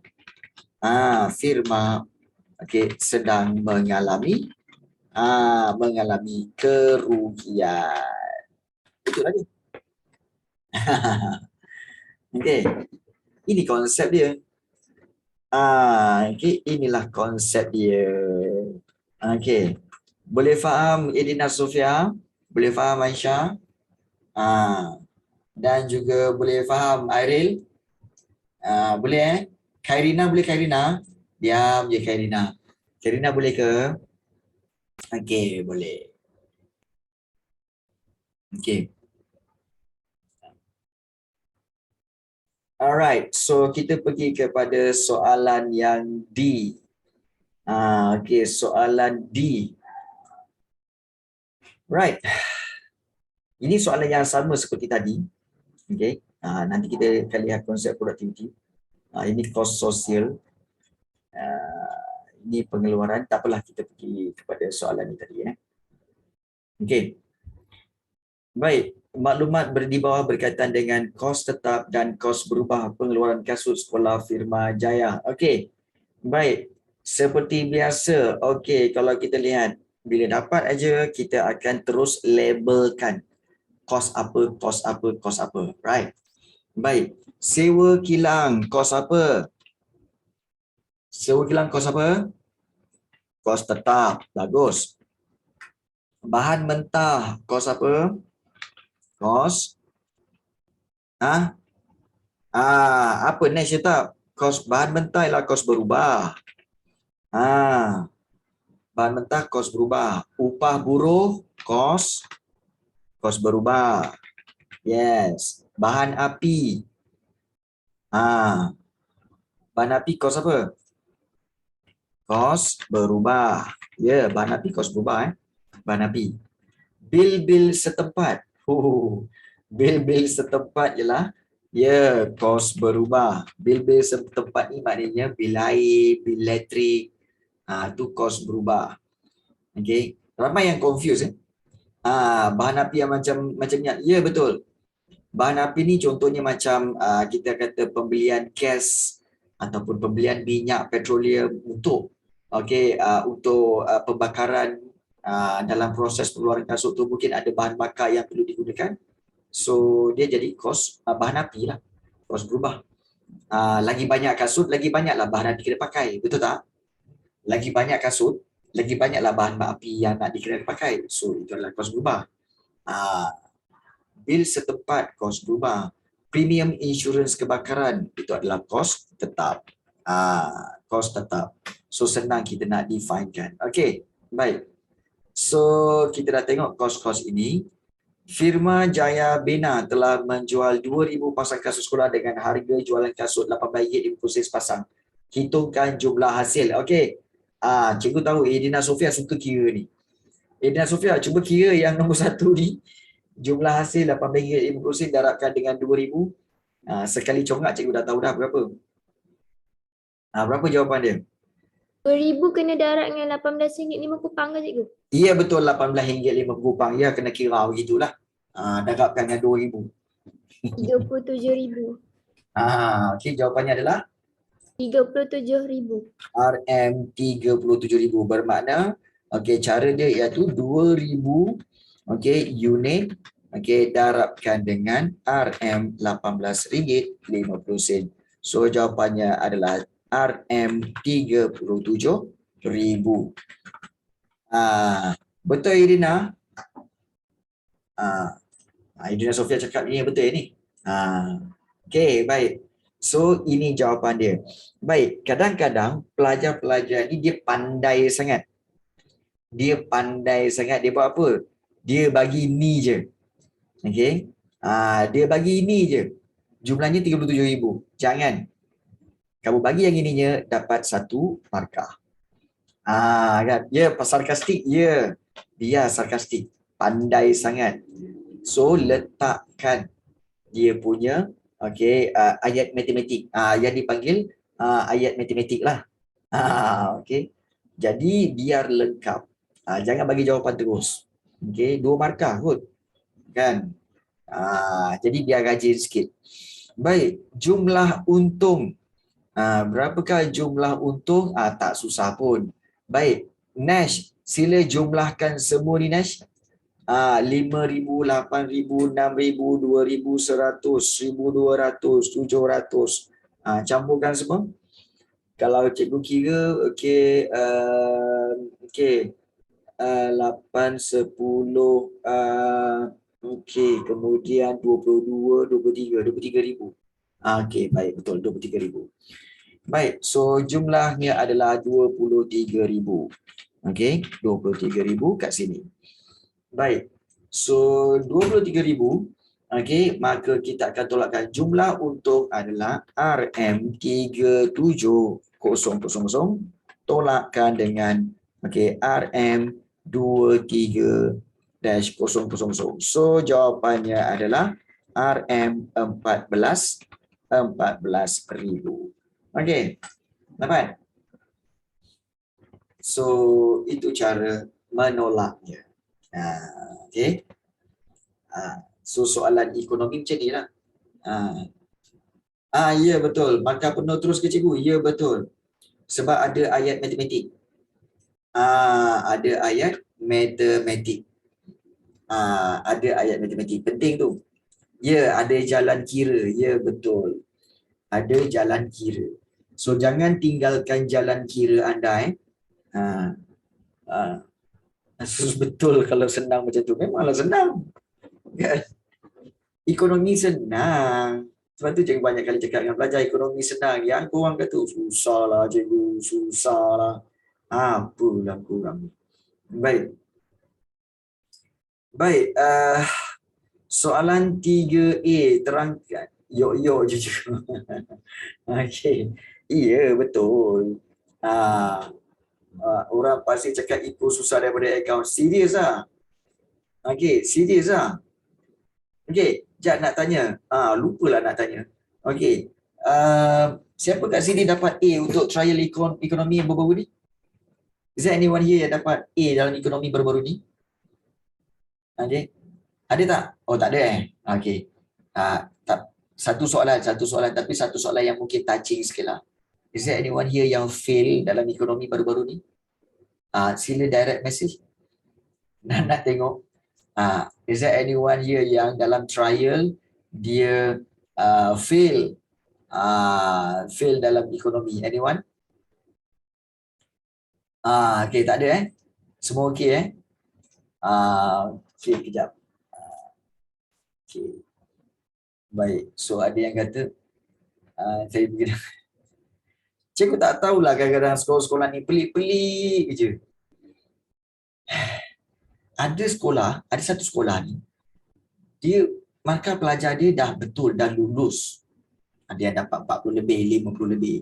sedang mengalami kerugian. Betul lagi. Ini konsep dia. Inilah konsep dia. Boleh faham Edina Sofia? Boleh faham Aisyah? Dan juga boleh faham Airil? Boleh Khairina boleh Khairina? Diam je Khairina. Khairina boleh ke? Boleh. Alright, so kita pergi kepada soalan yang D. Soalan D. Right. Ini soalan yang sama seperti tadi. Nanti kita akan lihat konsep produktiviti. Ini kos sosial. Ini pengeluaran. Tak apalah, kita pergi kepada soalan ini tadi. Baik. Maklumat di bawah berkaitan dengan kos tetap dan kos berubah pengeluaran kasut sekolah firma Jaya. Baik. Seperti biasa. Kalau kita lihat, bila dapat aja kita akan terus labelkan kos apa. Right. Baik. Sewa kilang kos apa? Seukilan kos apa? Kos tetap. Bagus. Bahan mentah kos apa? Kos apa next tak? Kos bahan mentah ialah kos berubah. Bahan mentah kos berubah. Upah buruh kos berubah. Yes. Bahan api. Bahan api kos apa? Kos berubah. Ya, bahan api kos berubah Bahan api. Bil-bil setempat. Bil-bil setempat ialah kos berubah. Bil-bil setempat ni maknanya bil air, bil elektrik. Tu kos berubah. Okey. Ramai yang confuse bahan api yang macam ni. Ya, betul. Bahan api ni contohnya macam kita kata pembelian gas ataupun pembelian minyak petroleum untuk pembakaran dalam proses pengeluaran kasut tu mungkin ada bahan bakar yang perlu digunakan. So dia jadi kos bahan api lah. Kos berubah. Lagi banyak kasut, lagi banyaklah bahan api kena pakai. Betul tak? Lagi banyak kasut, lagi banyaklah bahan api yang nak dikena pakai. So itu adalah kos berubah. Bil setempat kos berubah. Premium insurans kebakaran itu adalah kos tetap. Kos tetap. So senang kita nak definekan. Okey, baik. So kita dah tengok kos-kos ini. Firma Jaya Bena telah menjual 2,000 pasang kasut sekolah dengan harga jualan kasut RM18.50 pasang. Hitungkan jumlah hasil. Okey. Cikgu tahu Edina Sofia suka kira ni. Edina Sofia cuba kira yang nombor 1 ni. Jumlah hasil RM18.50 darabkan dengan 2,000. Sekali congak cikgu dah tahu dah berapa. Berapa jawapan dia? 2,000 kena darab dengan RM18.50 ke cikgu? Ya, betul, RM18.50. Ya, kena kira begitulah. Darabkan dengan 2,000. RM37,000. Okey, jawapannya adalah RM37,000. RM37,000 bermakna cara dia iaitu 2,000 unit darabkan dengan RM18.50. So jawapannya adalah RM37,000. Betul Irina? Irina Sofia cakap ini betul ni. Okey, baik. So ini jawapan dia. Baik, kadang-kadang pelajar-pelajar ni dia pandai sangat. Dia buat apa? Dia bagi ni je. Okey. Dia bagi ni je. Jumlahnya 37,000. Jangan. Kamu bagi yang ininya dapat 1 markah. Kan? Ya, sarkastik. Ya. Dia sarkastik. Pandai sangat. So letakkan dia punya ayat matematik. Yang dipanggil ayat matematik lah. Okey. Jadi biar lengkap. Jangan bagi jawapan terus. Okey, 2 markah kot. Kan? Jadi biar rajin sikit. Baik, jumlah untung. Berapakah jumlah untung? Tak susah pun. Baik, Nash, sila jumlahkan semua ni Nash. 5,000, 8,000, 6,000, 2,100, 1,200, 700. Campurkan semua. Kalau cikgu kira, 8, 10, kemudian 22, 23, 23,000. Okey, baik, betul, 23,000. Baik, so jumlahnya adalah 23,000. Okey, 23,000 kat sini. Baik, so 23,000, maka kita akan tolakkan jumlah untung adalah RM37,000 tolakkan dengan RM23-000. So jawapannya adalah RM14,000. Okey, dapat? So itu cara menolaknya. Okey. So soalan ekonomi macam ni lah. Ya betul. Markah penuh terus ke cikgu? Ya betul. Sebab ada ayat matematik. Ada ayat matematik. Ada ayat matematik. Penting tu. Ya, ada jalan kira. Ya betul. Ada jalan kira. So jangan tinggalkan jalan kira anda. Ha. Ha. Betul kalau senang macam tu. Memanglah senang. Kan? Ekonomi senang. Sebab tu cikgu banyak kali cakap dengan pelajar ekonomi senang. Yang korang kata susah lah cikgu, susah lah. Apalah korang. Baik. Baik. Soalan 3A terangkan. Yok je cikgu. Okey. Iya betul. Orang pasti cakap ikut susah daripada akaun. Serius lah. Okey, serius lah. Okey, Jad nak tanya. Lupalah nak tanya. Okey. Siapa kat sini dapat A untuk trial ekonomi yang baru-baru ni? Is there anyone here yang dapat A dalam ekonomi baru-baru ni? Okey. Ada tak? Oh, tak ada Okey. Tak. Satu soalan tapi satu soalan yang mungkin touching sikit lah. Is there anyone here yang fail dalam ekonomi baru-baru ni? Sila direct message. Nak tengok. Is there anyone here yang dalam trial dia fail dalam ekonomi? Anyone? Okay, tak ada Semua okay okay, kejap. Okay. Baik, so ada yang kata saya begini. Cikgu tak tahulah kadang-kadang sekolah-sekolah ni pelik-pelik je. Ada satu sekolah ni, dia markah pelajar dia dah betul, dah lulus. Ada yang dapat 40 lebih, 50 lebih.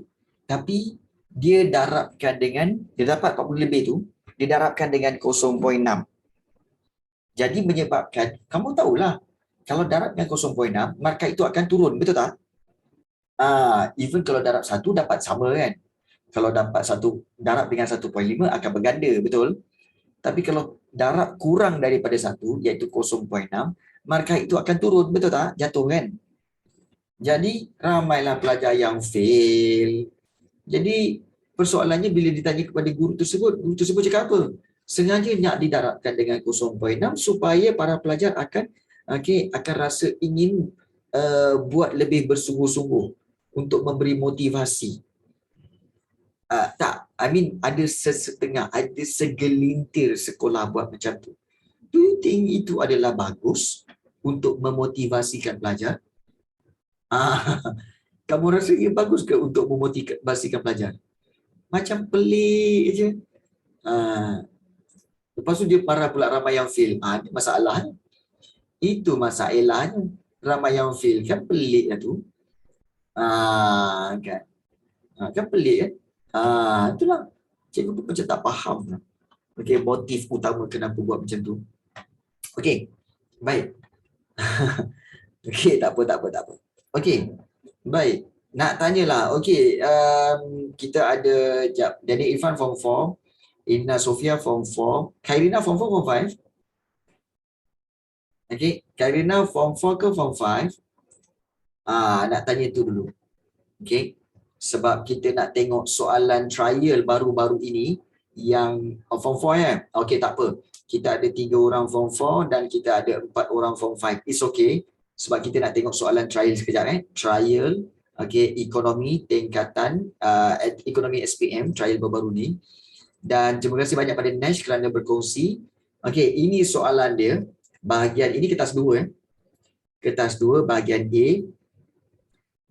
Tapi dia darabkan dengan, dia dapat 40 lebih tu, dia darabkan dengan 0.6. Jadi menyebabkan, kamu tahulah, kalau darab dengan 0.6, markah itu akan turun, betul tak? Even kalau darab 1 dapat sama kan? Kalau dapat 1 darab dengan 1.5 akan berganda, betul? Tapi kalau darab kurang daripada 1, iaitu 0.6, markah itu akan turun, betul tak? Jatuh kan? Jadi ramailah pelajar yang fail. Jadi persoalannya bila ditanya kepada guru tersebut cakap apa? Sengaja nak didarabkan dengan 0.6 supaya para pelajar akan rasa ingin buat lebih bersungguh-sungguh untuk memberi motivasi. Ada sesetengah, ada segelintir sekolah buat macam tu. Do you think itu adalah bagus untuk memotivasikan pelajar? Kamu rasa ia bagus ke untuk memotivasikan pelajar? Macam pelik je. Lepas tu dia marah pula ramai yang fail. Masalahnya. Itu masalahnya. Ramai yang fail. Kan pelik lah tu. Kan pelik kan? Itulah. Cikgu pun macam tak faham lah. Okay, motif utama kenapa buat macam tu. Okay. Baik. Okay, tak apa. Okay. Baik. Nak tanyalah. Okay. Kita ada Jadi Irfan form 4. Inna Sofia form 4. Khairina form 4 form 5? Okay. Khairina form 4 ke form 5? Nak tanya tu dulu. Okay. Sebab kita nak tengok soalan trial baru-baru ini yang form 4 ya. Okay, tak apa. Kita ada 3 orang form 4 dan kita ada 4 orang form 5. It's okay. Sebab kita nak tengok soalan trial sekejap Trial, okay, ekonomi tingkatan ekonomi SPM trial baru-baru ni. Dan terima kasih banyak pada Nash kerana berkongsi. Okay, ini soalan dia. Bahagian ini kertas 2 Kertas 2 bahagian A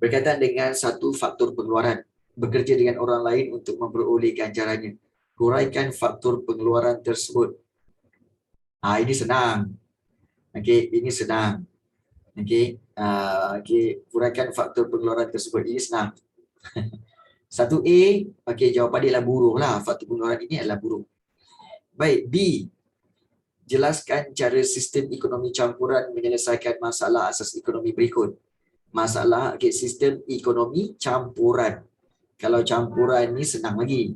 berkaitan dengan satu faktor pengeluaran. Bekerja dengan orang lain untuk memperoleh ganjarannya. Huraikan faktor pengeluaran tersebut. Ini senang. Okay, ini senang. Okay, huraikan faktor pengeluaran tersebut. Ini senang. 1A, okay, jawapan dia adalah buruh lah. Faktor pengeluaran ini adalah buruh. Baik, B. Jelaskan cara sistem ekonomi campuran menyelesaikan masalah asas ekonomi berikut. Masalah sistem ekonomi campuran. Kalau campuran ni senang lagi.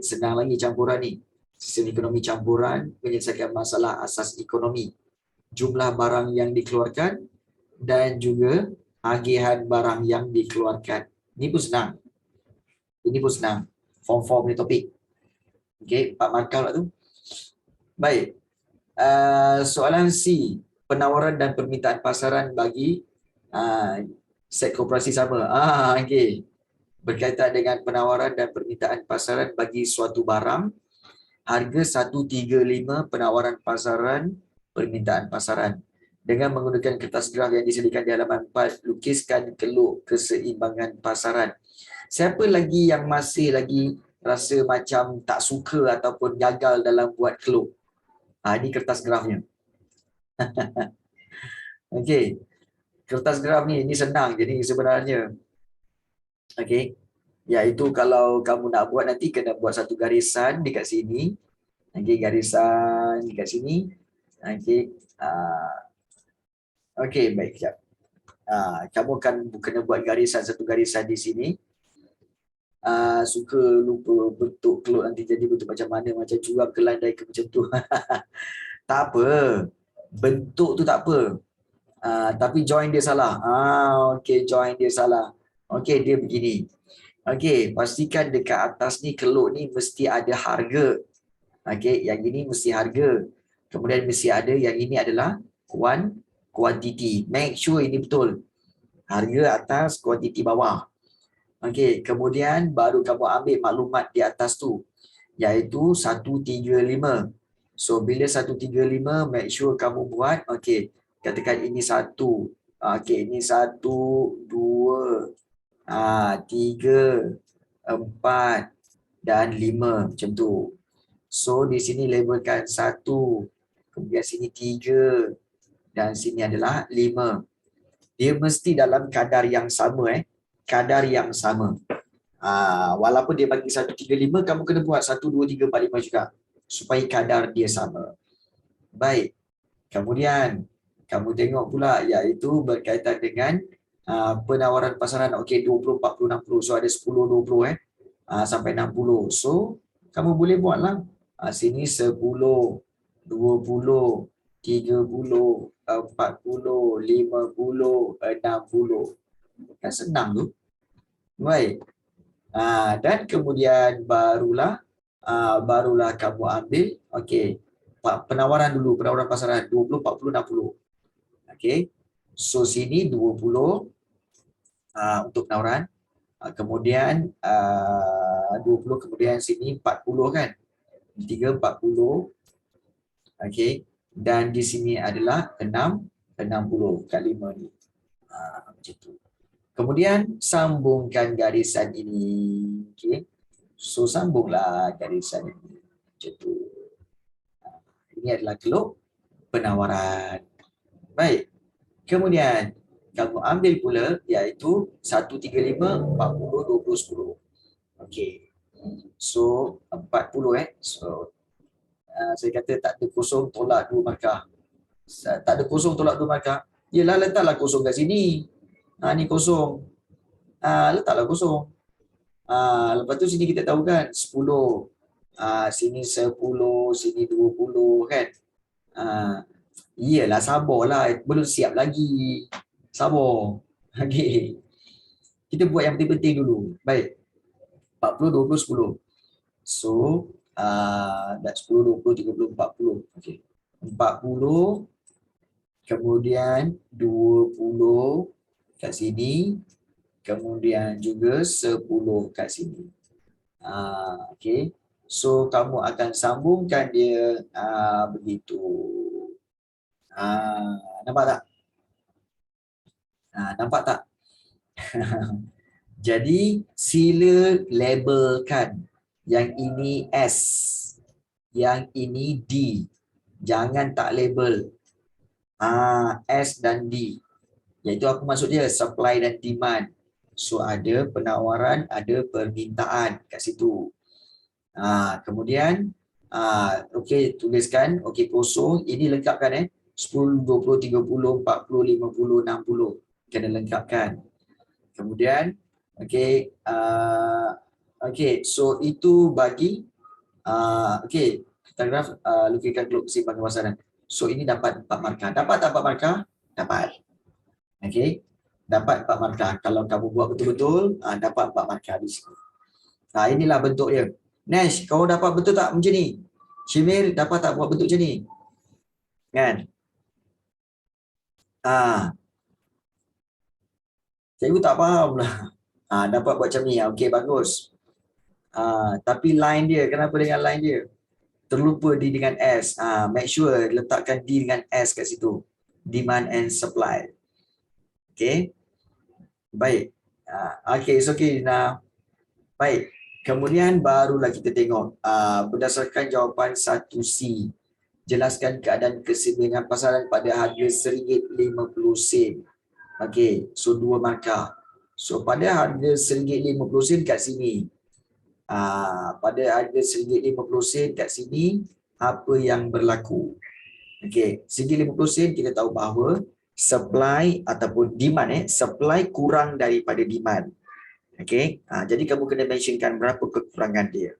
Senang lagi campuran ni. Sistem ekonomi campuran menyelesaikan masalah asas ekonomi. Jumlah barang yang dikeluarkan dan juga agihan barang yang dikeluarkan. Ini pun senang. Ini pun senang. Form 4 punya topik. Okey, 4 markah pula tu. Baik. Soalan C. Penawaran dan permintaan pasaran bagi set koperasi sama. Okey. berkaitan dengan penawaran dan permintaan pasaran bagi suatu barang. Harga 135 penawaran pasaran, permintaan pasaran. Dengan menggunakan kertas graf yang disediakan di halaman 4, lukiskan keluk keseimbangan pasaran. Siapa lagi yang masih lagi rasa macam tak suka ataupun gagal dalam buat keluk? Ini kertas grafnya. Okey. Kertas graf ni senang. Jadi sebenarnya okey, iaitu kalau kamu nak buat nanti kena buat satu garisan dekat sini. Okey, garisan dekat sini. Okey. Okey, baik sekejap. Kamu akan kena buat garisan, satu garisan di sini. Suka lupa bentuk keluk nanti jadi bentuk macam mana, macam curang ke landai ke macam tu. Tak apa. Bentuk tu tak apa. Tapi join dia salah. Okey, join dia salah. Okey, dia begini. Okey, pastikan dekat atas ni keluk ni mesti ada harga. Okey, yang ini mesti harga. Kemudian mesti ada yang ini adalah quantity. Make sure ini betul. Harga atas, kuantiti bawah. Okey, kemudian baru kamu ambil maklumat di atas tu, iaitu 135. So, bila 135, make sure kamu buat, okey, katakan ini 1. Okey, ini 1, 2, 3, 4 dan 5 macam tu. So, di sini labelkan 1, kemudian sini 3 dan sini adalah 5. Dia mesti dalam kadar yang sama, kadar yang sama. Walaupun dia bagi 135, kamu kena buat 1, 2, 3, 4, 5 juga supaya kadar dia sama. Baik. Kemudian kamu tengok pula iaitu berkaitan dengan penawaran pasaran. Okey, 20, 40, 60. So ada 10, 20 sampai 60. So kamu boleh buatlah. Sini 10, 20, 30, 40, 50, 60. Kan senang tu. Baik. Dan kemudian barulah kamu ambil penawaran dulu, penawaran pasaran 20, 40, 60. Okey. So sini 20 untuk penawaran. Kemudian 20, kemudian sini 40 kan. 3, 40. Okey. Dan di sini adalah 60 kat 5 ni. Macam tu. Kemudian sambungkan garisan ini. Okey. So sambunglah garisan ini. Macam tu. Ini adalah keluk penawaran. Baik. Kemudian kamu ambil pula iaitu 135, 40, 20, 10. Okey. So 40 So saya kata tak ada kosong tolak 2 markah. Tak ada kosong tolak 2 markah. Yelah, letaklah kosong kat sini. Ni kosong. Letaklah kosong. Lepas tu sini kita tahu kan 10. Sini 10, sini 20 kan. Iyalah, sabarlah. Belum siap lagi. Sabar. Okey. Kita buat yang penting-penting dulu. Baik. 40, 20, 10. So, dah 10, 20, 30, 40. Okey. 40. Kemudian 20 kat sini. Kemudian juga 10 kat sini. Okey. So, kamu akan sambungkan dia begitu. Nampak tak? Nampak tak? Jadi, sila labelkan. Yang ini S. Yang ini D. Jangan tak label. S dan D. Iaitu apa maksud dia? Supply dan demand. So, ada penawaran, ada permintaan kat situ. Kemudian, okey, tuliskan. Okey, kosong. Ini lengkapkan 10, 20, 30, 40, 50, 60. Kena lengkapkan. Kemudian, okey, so itu bagi okey, kita graf lukikan keluk keseimbangan pasaran. So ini dapat 4 markah. Dapat tak 4 markah? Dapat. Okey. Dapat 4 markah. Kalau kamu buat betul-betul, dapat 4 markah di sini. Inilah bentuk dia. Nash, kau dapat betul tak macam ni? Syamil, dapat tak buat bentuk macam ni? Kan? Cikgu tak faham lah. Dapat buat macam ni. Okey, bagus. Tapi line dia, kenapa dengan line dia? Terlupa D dengan S. Make sure letakkan D dengan S kat situ. Demand and supply. Okey. Baik. Okey, it's okay. Nah, baik. Kemudian barulah kita tengok berdasarkan jawapan 1C. Jelaskan keadaan keseimbangan pasaran pada harga RM1.50. Okey, so 2 markah. So pada harga RM1.50 kat sini. Pada harga RM1.50 kat sini, apa yang berlaku? Okey, RM1.50 kita tahu bahawa supply ataupun demand supply kurang daripada demand. Okey, jadi kamu kena mentionkan berapa kekurangan dia.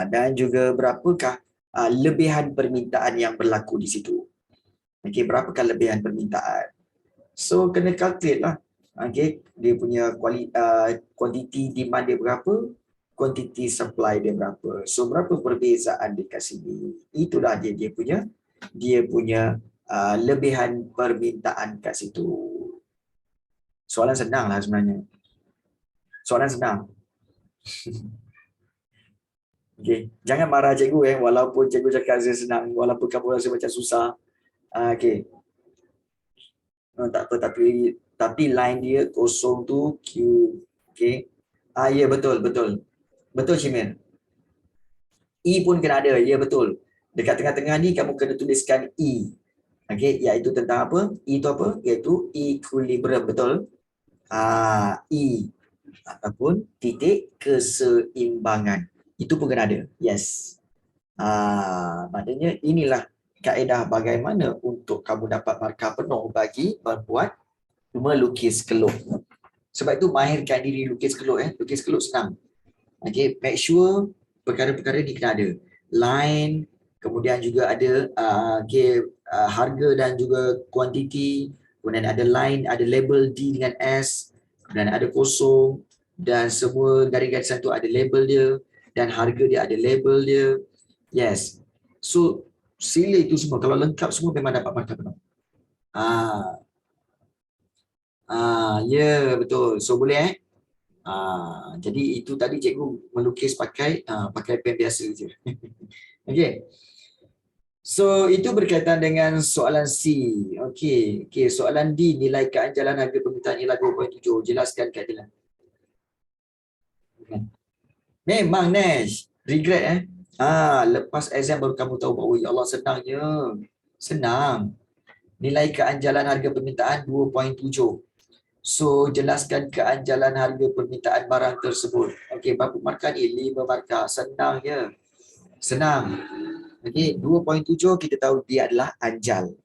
Dan juga berapakah lebihan permintaan yang berlaku di situ. Okey, berapakah lebihan permintaan? So kena calculate lah. Okey, dia punya quantity demand dia berapa, quantity supply dia berapa. So berapa perbezaan dekat sini? Itulah dia punya lebihan permintaan kat situ. Soalan senang lah sebenarnya. Soalan senang. Okey, jangan marah cikgu walaupun cikgu cakap saya senang, walaupun kamu rasa macam susah. Okey. Tak apa, tapi line dia kosong tu Q. Okey. Ya, betul. Betul Shimin. E pun kena ada. Ya, betul. Dekat tengah-tengah ni kamu kena tuliskan E. Okey, iaitu tentang apa? E tu apa? Iaitu equilibrium, betul? E ataupun titik keseimbangan. Itu pun kena ada. Yes. Maknanya inilah kaedah bagaimana untuk kamu dapat markah penuh bagi membuat melukis keluk. Sebab itu mahirkan diri lukis keluk. Lukis keluk senang. Okay, make sure perkara-perkara ni kena ada. Line, kemudian juga ada harga dan juga kuantiti, kemudian ada line, ada label D dengan S, kemudian ada kosong, dan semua garis-garisan tu ada label dia, dan harga dia ada label dia. Yes. So, sila itu semua. Kalau lengkap semua memang dapat markah penuh. Ya, betul. So, boleh jadi itu tadi cikgu melukis pakai pen biasa je. Okey. So itu berkaitan dengan soalan C. Okey, soalan D, nilai keanjalan harga permintaan ialah 2.7. Jelaskan keadilan. Memang Nash, regret lepas exam baru kamu tahu bahawa ya Allah senangnya. Senang. Nilai keanjalan harga permintaan 2.7. So, jelaskan keanjalan harga permintaan barang tersebut. Okey, berapa markah ni? 5 markah. Senang je. Senang. Okey, 2.7 kita tahu dia adalah anjal.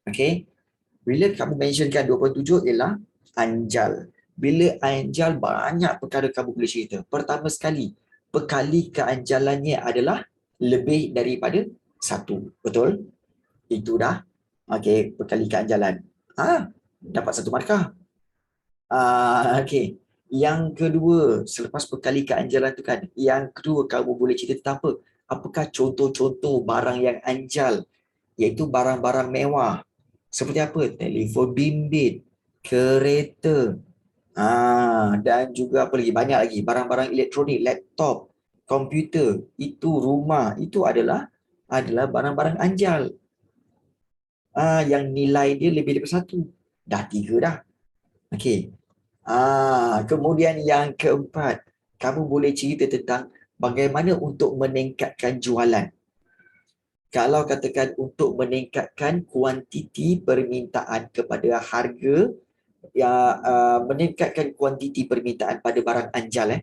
Okey. Bila kamu mentionkan 2.7 ialah anjal. Bila anjal, banyak perkara kamu boleh cerita. Pertama sekali, perkali keanjalannya adalah lebih daripada 1. Betul? Itu dah. Okey, perkali keanjalan. Dapat 1 markah. Okey. Yang kedua, selepas perkali keanjalan tu kan, yang kedua kamu boleh cerita tentang apa? Apakah contoh-contoh barang yang anjal? Iaitu barang-barang mewah. Seperti apa? Telefon bimbit, kereta, dan juga apa lagi? Banyak lagi. Barang-barang elektronik, laptop, komputer, itu rumah, itu adalah barang-barang anjal. Yang nilai dia lebih daripada 1. Dah 3 dah. Okey. Kemudian yang keempat, kamu boleh cerita tentang bagaimana untuk meningkatkan jualan. Kalau katakan untuk meningkatkan kuantiti permintaan kepada harga, meningkatkan kuantiti permintaan pada barang anjal.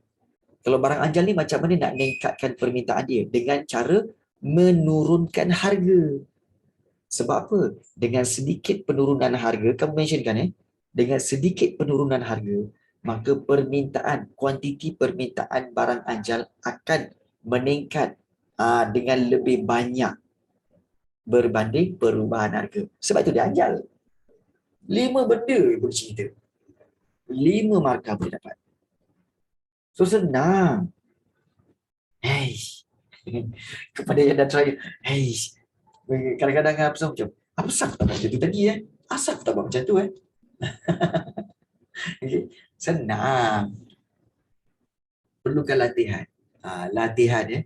Kalau barang anjal ni macam mana nak meningkatkan permintaan dia? Dengan cara menurunkan harga. Sebab apa? Dengan sedikit penurunan harga, kamu mentionkan dengan sedikit penurunan harga, maka permintaan, kuantiti permintaan barang anjal akan meningkat dengan lebih banyak berbanding perubahan harga. Sebab itu dia anjal. 5 benda boleh cerita. 5 markah boleh dapat. So senang. Kepada yang dah try, kadang-kadang apa macam, apa sah tak buat macam tu tadi Asal tak buat macam tu Okay. Senang. Perlukan latihan. Latihan ya.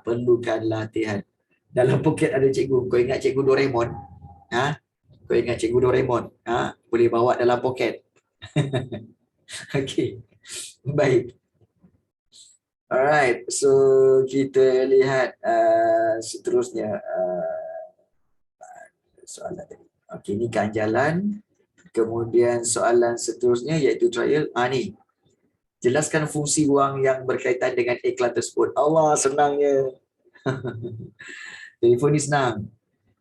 Perlukan latihan. Dalam poket ada cikgu. Kau ingat cikgu Doraemon? Kau ingat cikgu Doraemon? Boleh bawa dalam poket. Okey. Baik. Alright. So kita lihat seterusnya soalan tadi. Okey, ni ganjalan. Kemudian soalan seterusnya iaitu trial. Ni. Jelaskan fungsi wang yang berkaitan dengan iklan tersebut. Allah, senangnya. Telefon ni senang.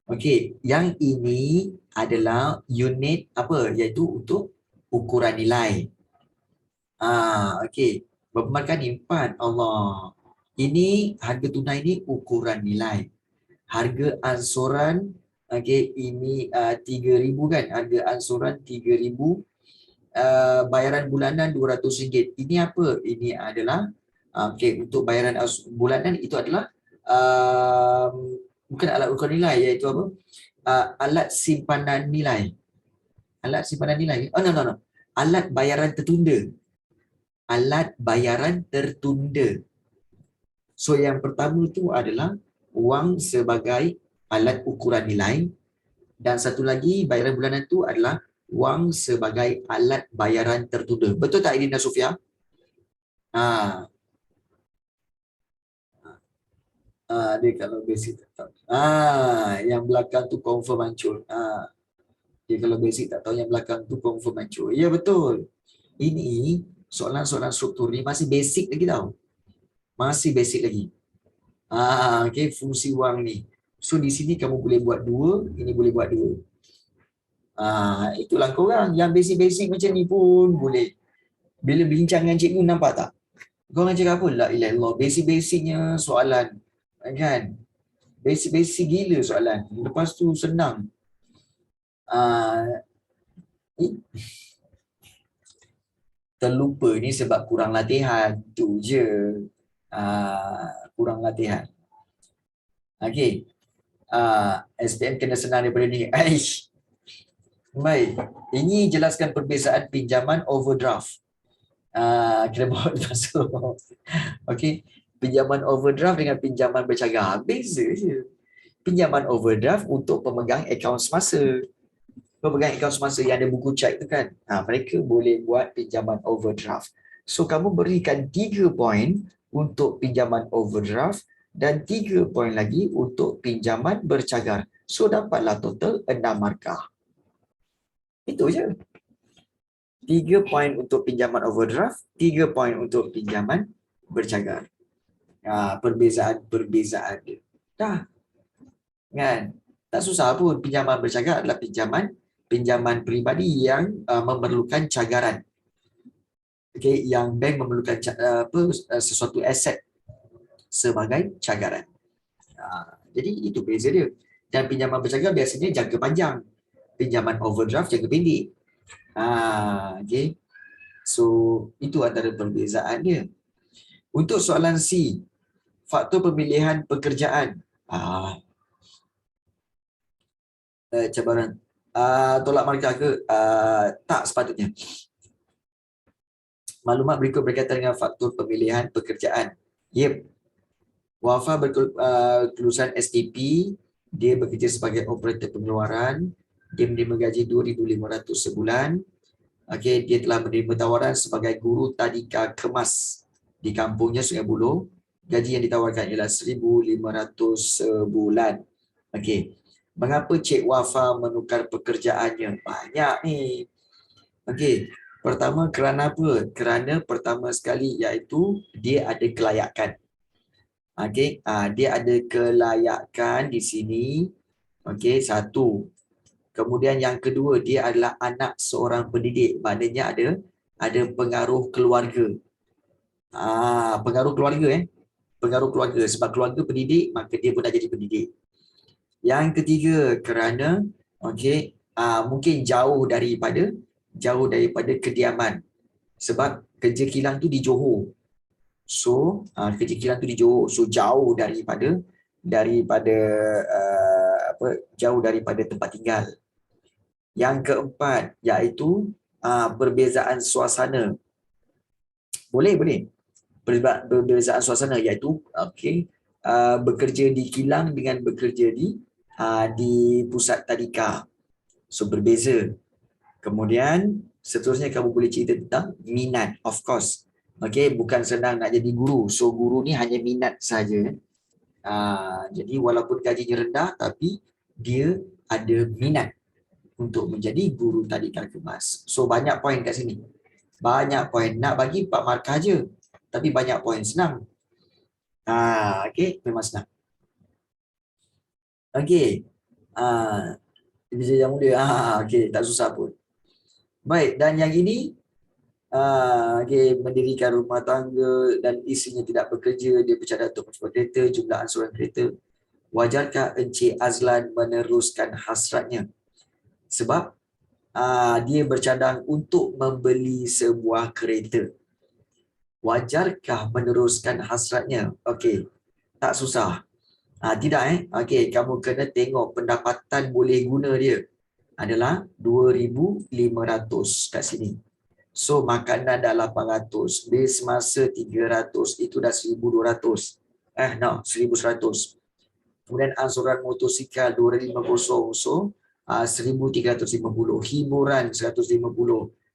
Okey, yang ini adalah unit apa? Iaitu untuk ukuran nilai. Okey. Berapa markah ni? 4. Allah. Ini harga tunai ni ukuran nilai. Harga ansuran, okey, ini 3,000 kan? Harga ansuran 3,000. Bayaran bulanan RM200. Ini apa? Ini adalah untuk bayaran bulanan itu adalah bukan alat ukur nilai, iaitu apa? Alat simpanan nilai. Alat simpanan nilai. No. Alat bayaran tertunda. Alat bayaran tertunda. So yang pertama tu adalah wang sebagai alat ukuran nilai, dan satu lagi bayaran bulanan tu adalah wang sebagai alat bayaran tertunda. Betul tak Irina Sofia? Dia kalau basic tak tahu. Yang belakang tu confirm hancur. Dia kalau basic tak tahu, yang belakang tu confirm hancur. Ya betul. Ini soalan-soalan struktur ni masih basic lagi tau. Masih basic lagi. Okay, fungsi wang ni. So di sini kamu boleh buat 2, ini boleh buat 2. Itulah korang yang basic-basic macam ni pun boleh. Bila bincang dengan cikgu, nampak tak? Korang cakap apa? La ilaha illallah. Basic-basicnya soalan. Kan? Basic-basic gila soalan. Lepas tu senang. Terlupa ni sebab kurang latihan. Tu je. Kurang latihan. Okay. SPM kena senang daripada ni. Aish. Baik. Ini jelaskan perbezaan pinjaman overdraft. Kena bawa masuk. Okey. Pinjaman overdraft dengan pinjaman bercagar. Beza je. Pinjaman overdraft untuk pemegang akaun semasa. Pemegang akaun semasa yang ada buku cek tu kan. Mereka boleh buat pinjaman overdraft. So kamu berikan 3 poin untuk pinjaman overdraft dan 3 poin lagi untuk pinjaman bercagar. So dapatlah total 6 markah. Itu je. 3 poin untuk pinjaman overdraft, 3 poin untuk pinjaman bercagar. Perbezaan dia. Dah. Kan? Tak susah pun. Pinjaman bercagar adalah pinjaman peribadi yang memerlukan cagaran. Okay, yang bank memerlukan sesuatu aset sebagai cagaran. Jadi itu beza dia. Dan pinjaman bercagar biasanya jangka panjang. Pinjaman overdraft jangka pendek. Okay. So itu antara perbezaan dia. Untuk soalan C, faktor pemilihan pekerjaan. Cabaran. Tolak markah ke? Tak sepatutnya. Maklumat berikut berkaitan dengan faktor pemilihan pekerjaan. Yep. Wafa berkelulusan STP. Dia bekerja sebagai operator pengeluaran. Dia menerima gaji 2,500 sebulan. Okay, dia telah menerima tawaran sebagai guru tadika kemas di kampungnya Sungai Buloh. Gaji yang ditawarkan ialah 1,500 sebulan. Okey. Mengapa Cik Wafa menukar pekerjaannya? Banyak ni. Okey. Pertama, kerana apa? Kerana pertama sekali iaitu dia ada kelayakan. Okey. Dia ada kelayakan di sini. Okey, satu. Kemudian yang kedua, dia adalah anak seorang pendidik. Maknanya ada pengaruh keluarga. Pengaruh keluarga pengaruh keluarga. Sebab keluarga pendidik, maka dia pun dah jadi pendidik. Yang ketiga, kerana mungkin jauh daripada kediaman. Sebab kerja kilang tu di Johor. So, kerja kilang tu di Johor. So, jauh daripada jauh daripada tempat tinggal. Yang keempat, iaitu perbezaan suasana. Boleh. Perbezaan suasana iaitu bekerja di kilang dengan bekerja di pusat tadika. So berbeza. Kemudian seterusnya kamu boleh cerita tentang minat, of course. Bukan senang nak jadi guru. So guru ni hanya minat saja. Jadi walaupun gajinya rendah tapi dia ada minat untuk menjadi guru tadika kemas. So banyak poin kat sini. Banyak poin. Nak bagi 4 markah je. Tapi banyak poin, senang. Memang senang. Bisa yang mulia. Tak susah pun. Baik, dan yang ini mendirikan rumah tangga dan isinya tidak bekerja, dia bercadang untuk mencuba kereta, jumlah ansuran kereta. Wajarkah Encik Azlan meneruskan hasratnya? Sebab dia bercadang untuk membeli sebuah kereta. Wajarkah meneruskan hasratnya? Tak susah. Tidak kamu kena tengok pendapatan boleh guna dia adalah 2,500 kat sini. So makanan dah 800, bil semasa 300, itu dah 1,200. 1,100. Kemudian ansuran motosikal 250, so 1,350. Hiburan 150,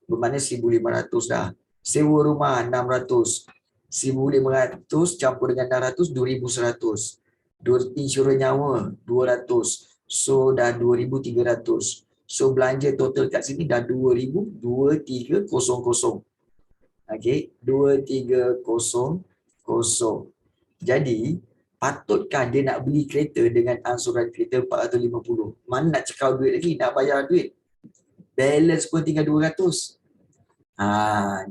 bermakna 1,500 dah. Sewa rumah 600. 1,500 campur dengan 600, 2,100. Insurans nyawa 200. So dah 2,300. So belanja total kat sini dah 2,2300. 2,300. Jadi patutkah dia nak beli kereta dengan ansuran kereta 450? Mana nak cekal duit lagi, nak bayar duit. Balance pun tinggal 200.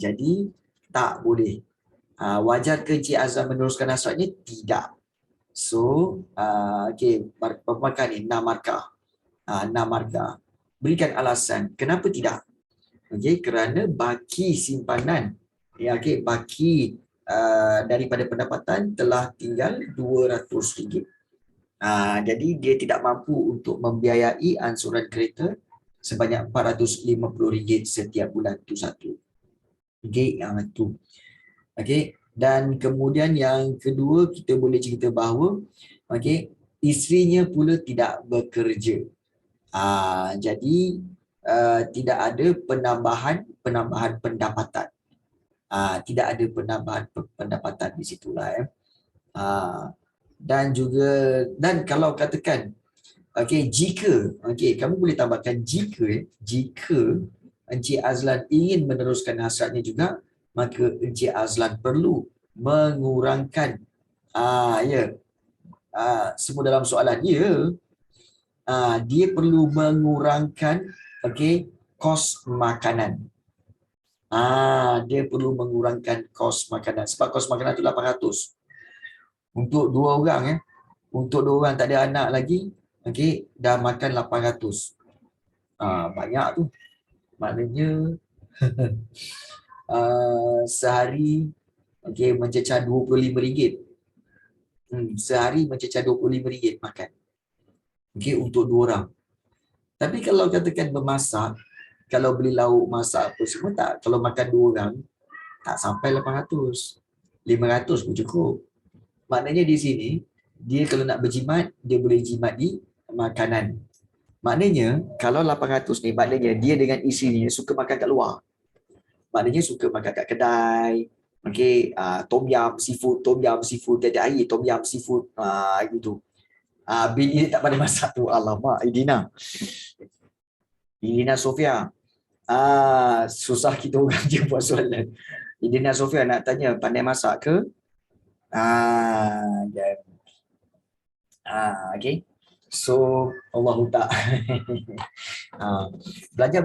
Jadi tak boleh. Wajar ke Encik Azlan meneruskan hasratnya? Tidak. So, berapa ni? 6 markah. 6 markah. Berikan alasan. Kenapa tidak? Kerana baki simpanan. Baki daripada pendapatan telah tinggal RM200. Jadi dia tidak mampu untuk membiayai ansuran kereta sebanyak RM450 setiap bulan. Itu satu. Yang itu. Dan kemudian yang kedua, kita boleh cerita bahawa isterinya pula tidak bekerja. Jadi tidak ada penambahan pendapatan. Tidak ada penambahan pendapatan di situlah. Dan kalau katakan jika kamu boleh tambahkan jika Encik Azlan ingin meneruskan hasratnya juga, maka Encik Azlan perlu mengurangkan semua dalam soalan dia perlu mengurangkan kos makanan. Dia perlu mengurangkan kos makanan sebab kos makanan tu 800 untuk 2 orang. Untuk 2 orang tak ada anak lagi, dah makan 800. Banyak tu. Maknanya sehari mencecah RM25. Sehari mencecah RM25 makan. Untuk 2 orang. Tapi kalau katakan bermasak, kalau beli lauk masak apa semua tak, kalau makan 2 orang tak sampai 800. 500 pun cukup. Maknanya di sini dia kalau nak berjimat, dia boleh jimat di makanan. Maknanya kalau 800 ni, maknanya dia dengan isterinya suka makan kat luar. Maknanya suka makan kat kedai. Tom yum seafood, tiada air tom yum seafood gitu. Bini dia tak pandai masak tu. Alamak, Idina Sofia. Susah kita orang je buat soalan. Idina Sofia nak tanya, pandai masak ke? So Allahu tak. Belajar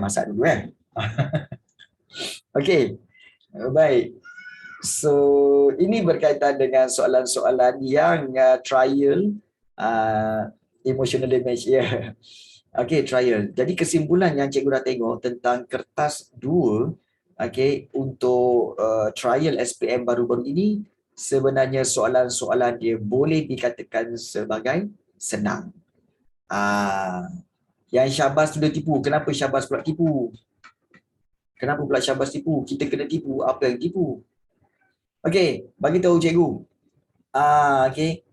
masak dulu. Baik. So ini berkaitan dengan soalan-soalan yang trial emotional damage. Trial. Jadi kesimpulan yang cikgu dah tengok tentang kertas 2 untuk trial SPM baru-baru ini, sebenarnya soalan-soalan dia boleh dikatakan sebagai senang. Yang Syahbaz sudah tipu. Kenapa Syahbaz pula tipu? Kenapa pula Syahbaz tipu? Kita kena tipu. Apa yang tipu? Okey, bagi tahu cikgu. Okey.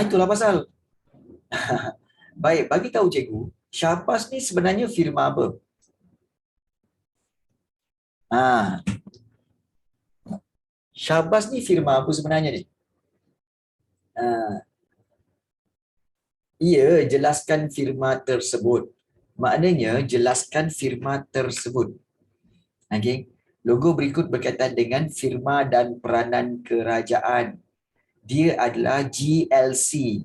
Itulah pasal. Baik, bagi tahu cikgu, Syahbaz ni sebenarnya firma apa? Syahbaz ni firma apa sebenarnya ni? Ia jelaskan firma tersebut. Maknanya jelaskan firma tersebut. Okey. Logo berikut berkaitan dengan firma dan peranan kerajaan. Dia adalah GLC.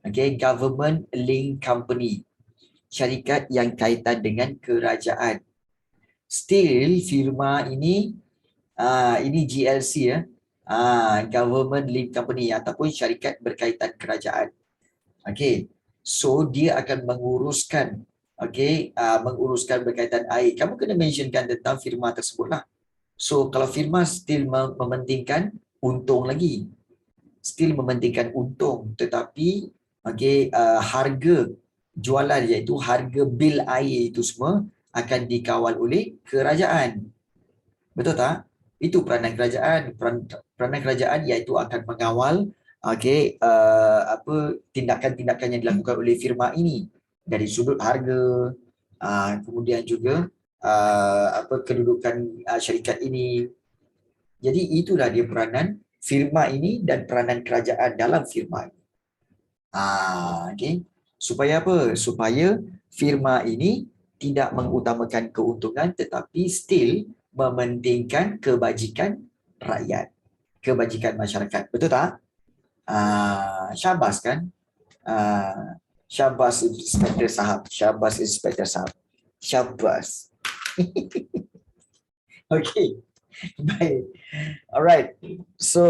Okey, Government Link Company. Syarikat yang kaitan dengan kerajaan. Still firma ini GLC ya. Government Link Company ataupun syarikat berkaitan kerajaan. Okey. So dia akan menguruskan menguruskan berkaitan air. Kamu kena mentionkan tentang firma tersebutlah. So kalau firma still mementingkan untung lagi. Still mementingkan untung, tetapi harga jualan iaitu harga bil air itu semua akan dikawal oleh kerajaan. Betul tak? Itu peranan kerajaan. Peranan kerajaan iaitu akan mengawal tindakan-tindakan yang dilakukan oleh firma ini dari sudut harga, kemudian juga kedudukan syarikat ini. Jadi itulah dia peranan firma ini dan peranan kerajaan dalam firma ini. Supaya apa? Supaya firma ini tidak mengutamakan keuntungan tetapi still mementingkan kebajikan rakyat, kebajikan masyarakat. Betul tak? Syahbaz kan? Syahbaz Inspektor Sahab. Syahbaz Inspektor Sahab. Syahbaz. Okay. Baik. Alright. So